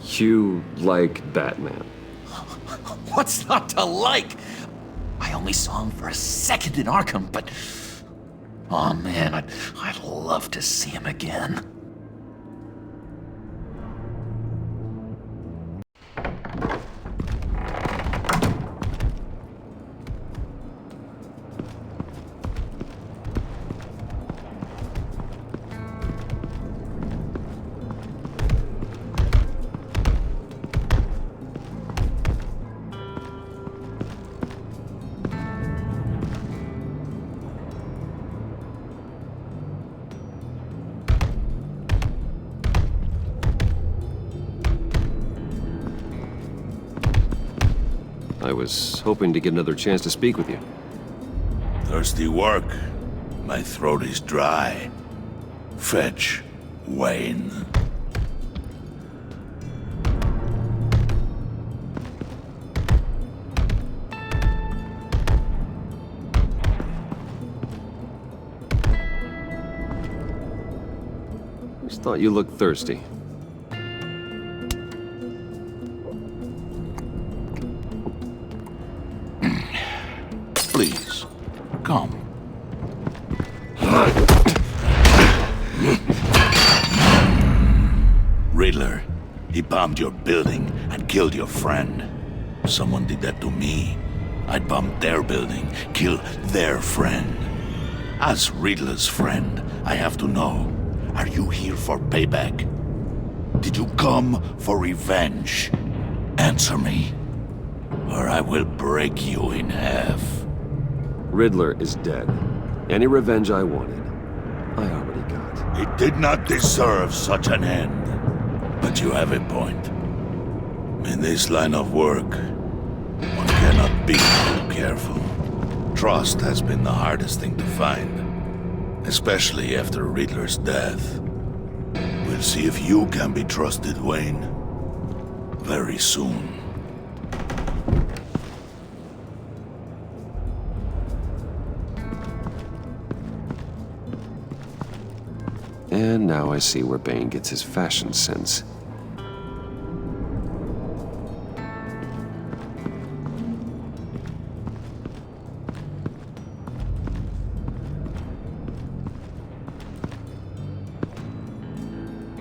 You like Batman? What's not to like? I only saw him for a second in Arkham, but... oh man, I'd love to see him again. I was hoping to get another chance to speak with you. Thirsty work. My throat is dry. Fetch Wayne. Just thought you looked thirsty. Please, come. Riddler, he bombed your building and killed your friend. Someone did that to me. I'd bomb their building, kill their friend. As Riddler's friend, I have to know, are you here for payback? Did you come for revenge? Answer me, or I will break you in half. Riddler is dead. Any revenge I wanted, I already got. It did not deserve such an end. But you have a point. In this line of work, one cannot be too careful. Trust has been the hardest thing to find, especially after Riddler's death. We'll see if you can be trusted, Wayne. Very soon. And now I see where Bane gets his fashion sense.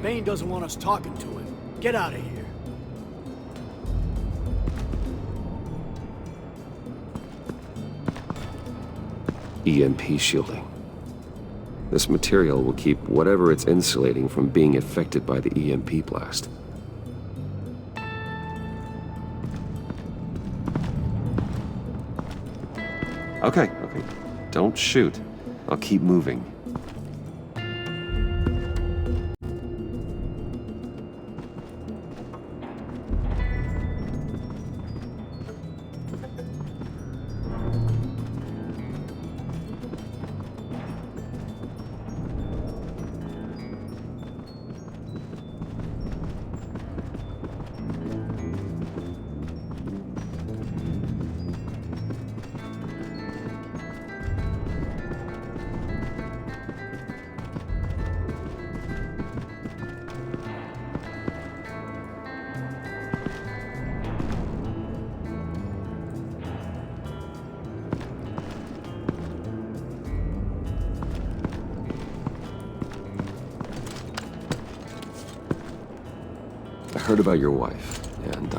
Bane doesn't want us talking to him. Get out of here. EMP shielding. This material will keep whatever it's insulating from being affected by the EMP blast. Okay. Don't shoot. I'll keep moving. I heard about your wife, and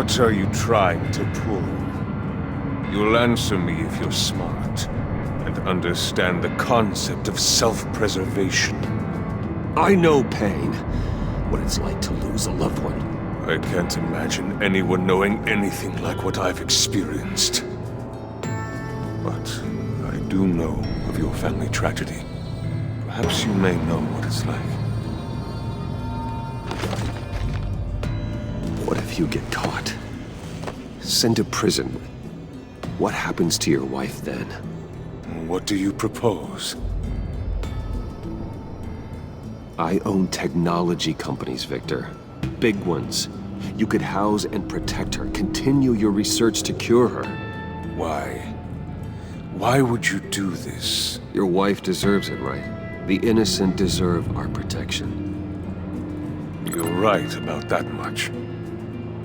What are you trying to pull? You'll answer me if you're smart, and understand the concept of self-preservation. I know pain. What it's like to lose a loved one. I can't imagine anyone knowing anything like what I've experienced. But I do know of your family tragedy. Perhaps you may know what it's like. What if you get caught? Sent to prison? What happens to your wife then? What do you propose? I own technology companies, Victor. Big ones. You could house and protect her, continue your research to cure her. Why? Why would you do this? Your wife deserves it, right? The innocent deserve our protection. You're right about that much.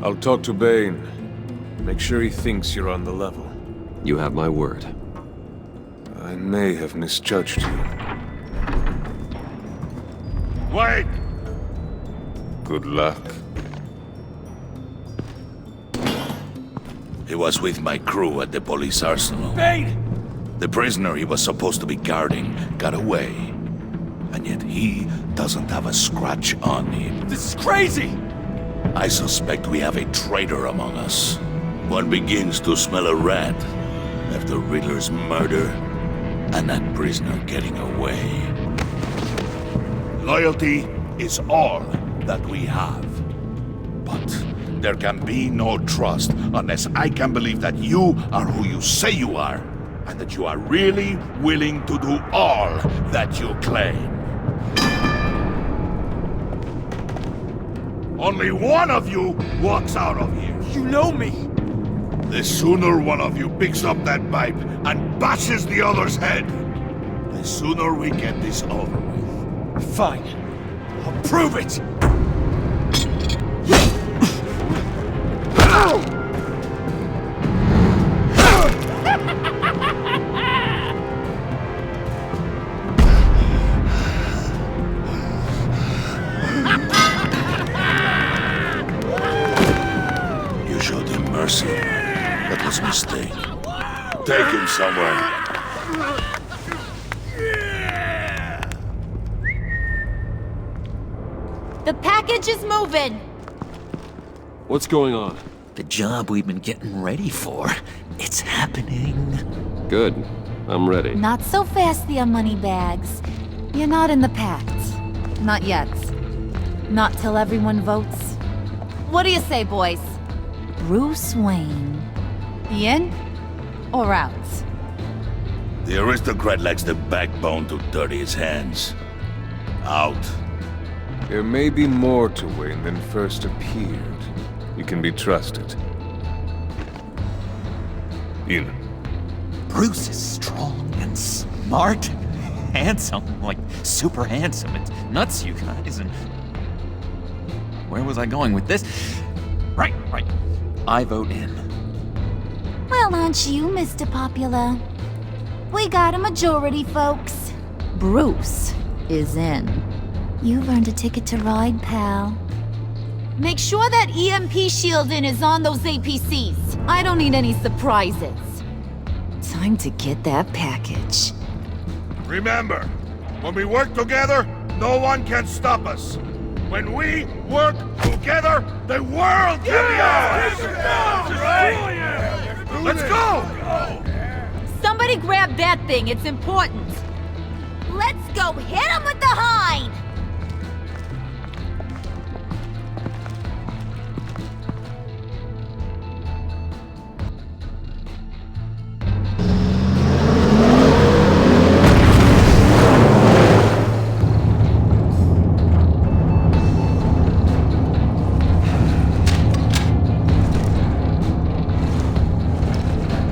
I'll talk to Bane. Make sure he thinks you're on the level. You have my word. I may have misjudged you. Wait! Good luck. He was with my crew at the police arsenal. Bane! The prisoner he was supposed to be guarding got away. And yet he doesn't have a scratch on him. This is crazy! I suspect we have a traitor among us. One begins to smell a rat after Riddler's murder and that prisoner getting away. Loyalty is all that we have. But there can be no trust unless I can believe that you are who you say you are, and that you are really willing to do all that you claim. Only one of you walks out of here. You know me! The sooner one of you picks up that pipe and bashes the other's head, the sooner we get this over with. Fine. I'll prove it! You showed him mercy. That was a mistake. Take him somewhere. The package is moving! What's going on? The job we've been getting ready for. It's happening. Good. I'm ready. Not so fast, the moneybags. You're not in the Pact. Not yet. Not till everyone votes. What do you say, boys? Bruce Wayne. In or out? The aristocrat lacks the backbone to dirty his hands. Out. There may be more to Wayne than first appeared. You can be trusted. In. Bruce is strong and smart and handsome, like super handsome. It's nuts, you guys. And where was I going with this? Right. I vote in. Well, aren't you, Mr. Popular? We got a majority, folks. Bruce is in. You've earned a ticket to ride, pal. Make sure that EMP shielding is on those APCs. I don't need any surprises. Time to get that package. Remember, when we work together, no one can stop us. When we work together, the world can be ours! Right? Let's go! Somebody grab that thing, it's important. Let's go hit him with the hind!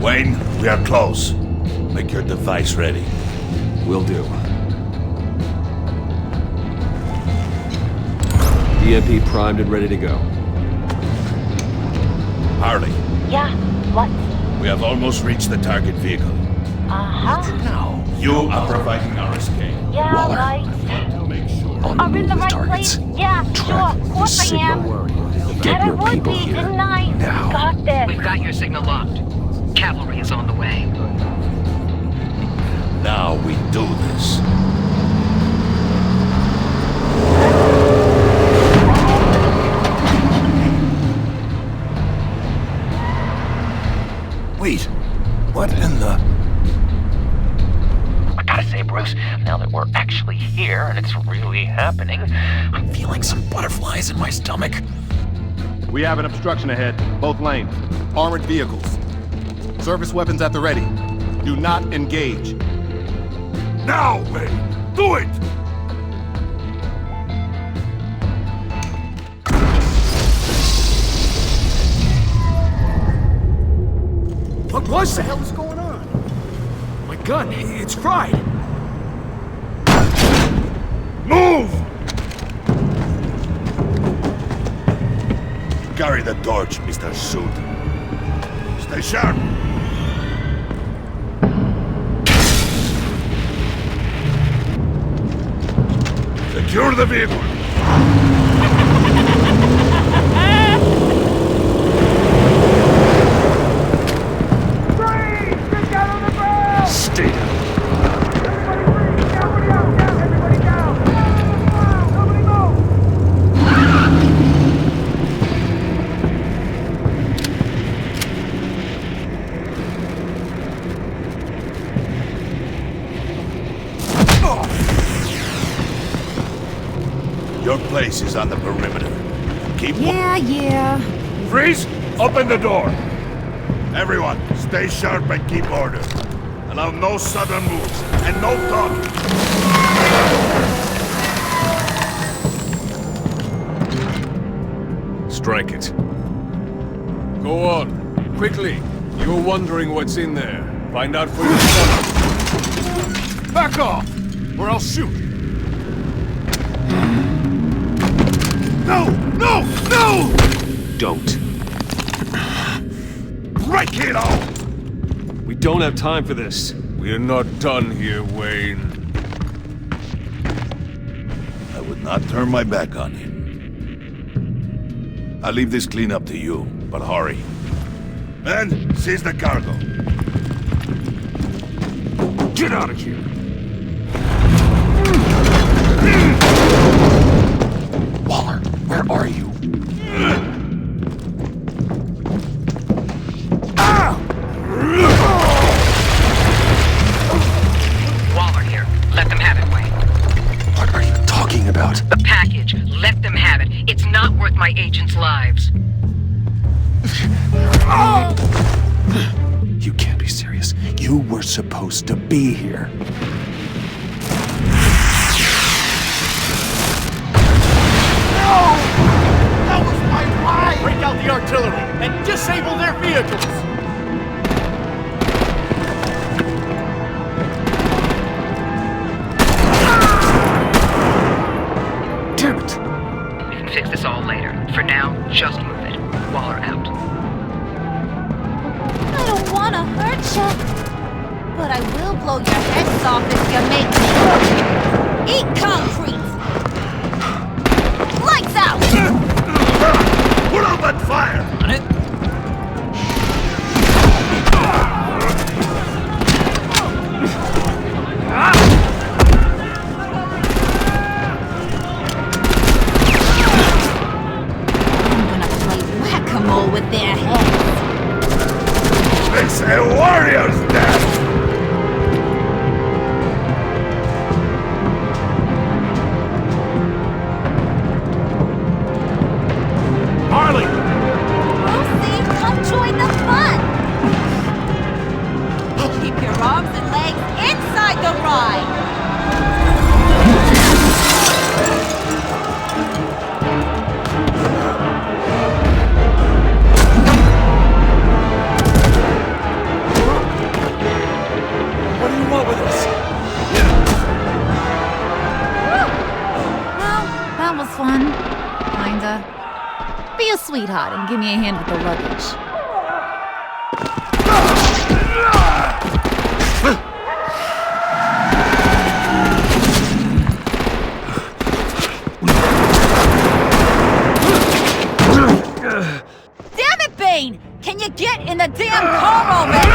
Wayne, we are close. Make your device ready. Will do. EMP primed and ready to go. Harley, Yeah, what? we have almost reached the target vehicle. Uh-huh. Now, you are providing our escape. Yeah, Waller. right. On the I'm in move the with right targets. place. Yeah, sure, of course I am. Get Said I your would people be, here. didn't I? Now. Got this. We've got your signal locked. Cavalry is on the way. Now we do this. Wait, what in the... I gotta say, Bruce, now that we're actually here and it's really happening, I'm feeling some butterflies in my stomach. We have an obstruction ahead, both lanes. Armored vehicles. Surface weapons at the ready. Do not engage. Now, Wayne! Do it! What was that? What the hell is going on? My gun, it's fried. Move! Carry the torch, Mr. Suit. Stay sharp. Secure the vehicle. Stay down. Your place is on the perimeter. Keep Yeah. Freeze! Open the door! Everyone, stay sharp and keep order. Allow no sudden moves, and no talking. Strike it. Go on. Quickly. You're wondering what's in there. Find out for yourself. Back off! Or I'll shoot! No! No! No! Don't. Break it all! We don't have time for this. We're not done here, Wayne. I would not turn my back on him. I'll leave this cleanup to you, but hurry. Men, seize the cargo. Get out of here! Waller, where are you? Waller here. Let them have it, Wayne. What are you talking about? The package. Let them have it. It's not worth my agents' lives. You can't be serious. You were supposed to be here. That was my lie! Break out the artillery and disable their vehicles! Damn it! We can fix this all later. For now, just move it. Waller out. I don't wanna hurt you, but I will blow your heads off if you make me. Eat concrete! Lights out! Put out that fire! On it. Be a sweetheart and give me a hand with the luggage. Damn it, Bane! Can you get in the damn car already?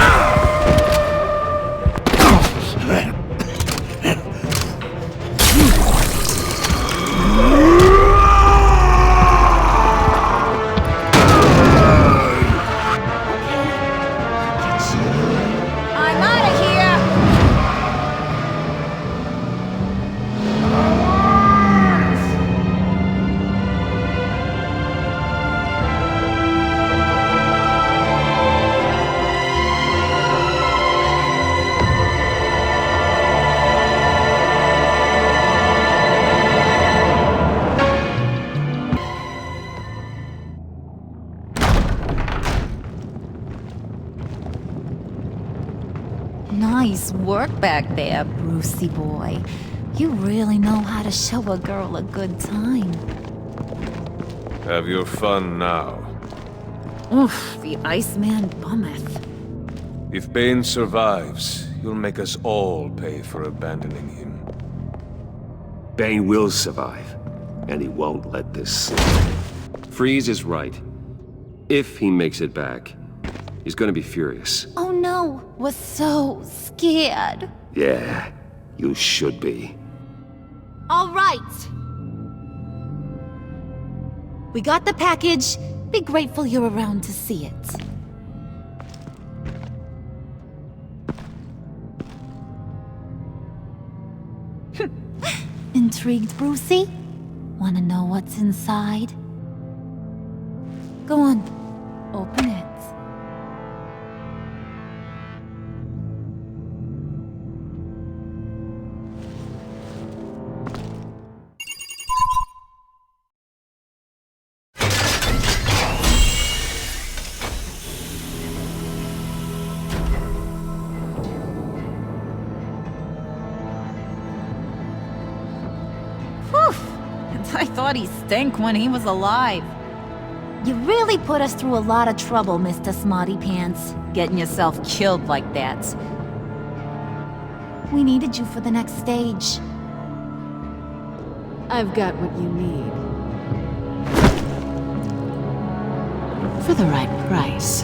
I'm out of here! Nice work back there, Brucey boy. You really know how to show a girl a good time. Have your fun now. Oof, the Iceman bummeth. If Bane survives, you'll make us all pay for abandoning him. Bane will survive, and he won't let this slip. Freeze is right. If he makes it back, he's gonna be furious. Oh no, was so scared. Yeah, you should be. All right. We got the package. Be grateful you're around to see it. Intrigued, Brucey? Wanna know what's inside? Go on, open it. I thought he stank when he was alive. You really put us through a lot of trouble, Mr. Smarty Pants. Getting yourself killed like that. We needed you for the next stage. I've got what you need. For the right price.